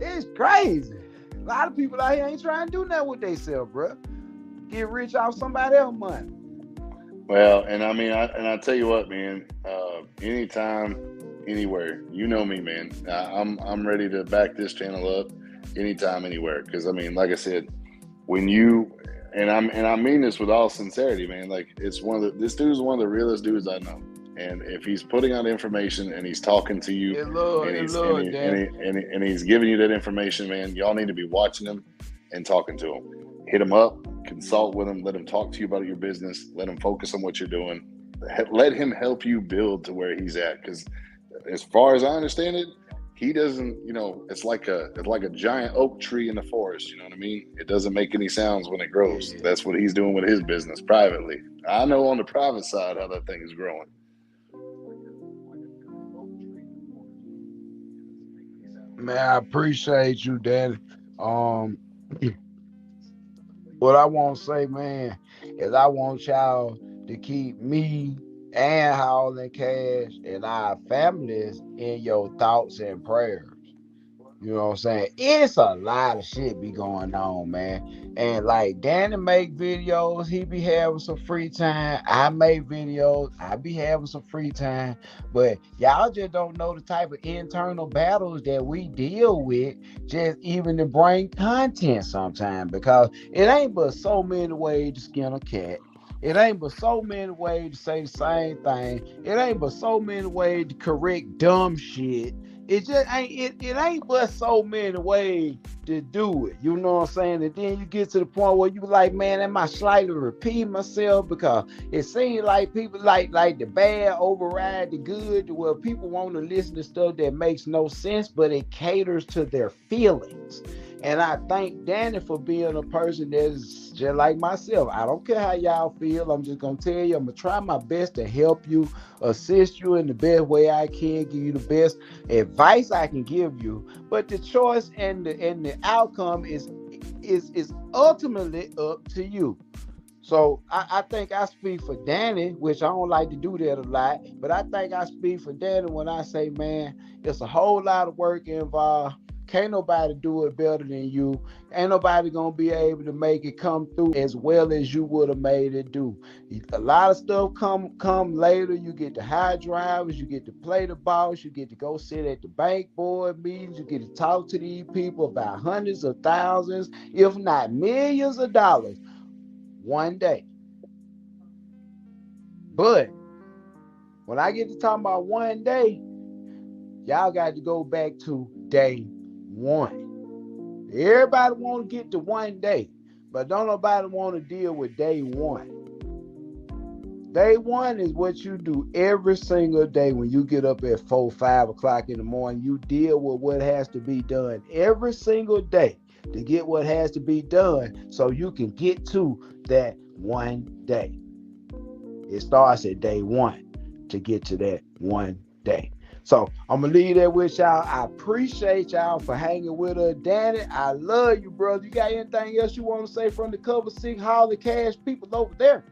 S1: It's crazy. A lot of people out here ain't trying to do nothing with themselves, bro. Get rich off somebody else's money.
S2: Well, and I mean, I tell you what, man. Anytime, anywhere. You know me, man. I'm ready to back this channel up anytime, anywhere. Because I mean, like I said, when you and I mean this with all sincerity, man. Like it's this dude's one of the realest dudes I know. And if he's putting out information and he's talking to you and he's giving you that information, man, y'all need to be watching him and talking to him. Hit him up, consult with him, let him talk to you about your business, let him focus on what you're doing. Let him help you build to where he's at. Because as far as I understand it, he doesn't, it's like a giant oak tree in the forest. You know what I mean? It doesn't make any sounds when it grows.
S1: Yeah.
S2: That's what he's doing with his business privately. I know on the private side how that thing is growing.
S1: Man, I appreciate you, Danny. Um, what I want to say, man, is I want y'all to keep me and Howling Cash and our families in your thoughts and prayers. You know what I'm saying? It's a lot of shit be going on, man. And like Danny make videos, he be having some free time. I make videos, I be having some free time. But y'all just don't know the type of internal battles that we deal with, just even to bring content sometimes. Because it ain't but so many ways to skin a cat. It ain't but so many ways to say the same thing. It ain't but so many ways to correct dumb shit. It just ain't it ain't but so many ways to do it. You know what I'm saying? And then you get to the point where you like, man, am I slightly repeating myself? Because it seems like people like the bad override the good, where people want to listen to stuff that makes no sense, but it caters to their feelings. And I thank Danny for being a person that's just like myself. I don't care how y'all feel. I'm just gonna tell you, I'm gonna try my best to help you, assist you in the best way I can, give you the best advice I can give you. But the choice and the outcome is ultimately up to you. So I think I speak for Danny, which I don't like to do that a lot, but I think I speak for Danny when I say, man, it's a whole lot of work involved. Can't nobody do it better than you. Ain't nobody gonna be able to make it come through as well as you would have made it do. A lot of stuff come later. You get to hire drivers, you get to play the boss, you get to go sit at the bank board meetings, you get to talk to these people about hundreds of thousands, if not millions of dollars one day. But when I get to talking about one day, y'all got to go back to day one. Everybody want to get to one day, but don't nobody want to deal with day one. Day one is what you do every single day when you get up at 4, 5 o'clock in the morning. You deal with what has to be done every single day to get what has to be done so you can get to that one day. It starts at day one to get to that one day. So I'm going to leave that with y'all. I appreciate y'all for hanging with us. Danny, I love you, brother. You got anything else you want to say from the Cover 6 Holly Cash people over there?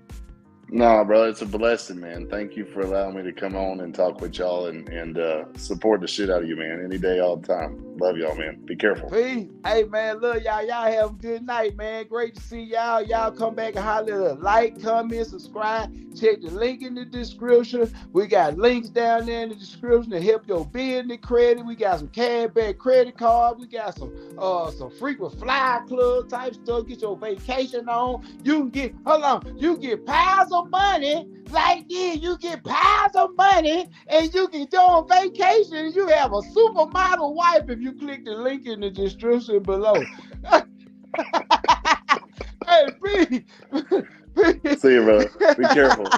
S2: No, bro, it's a blessing, man. Thank you for allowing me to come on and talk with y'all and support the shit out of you, man. Any day, all the time. Love y'all, man. Be careful.
S1: Peace. Hey, man, love y'all. Y'all have a good night, man. Great to see y'all. Y'all come back and holler, like, comment, subscribe. Check the link in the description. We got links down there in the description to help your business credit. We got some cash back credit cards. We got some frequent flyer club type stuff. Get your vacation on. You can get piles of money like this. You get piles of money and you can go on vacation. You have a supermodel wife if you click the link in the description below. Hey, peace.
S2: See you, bro. Be careful.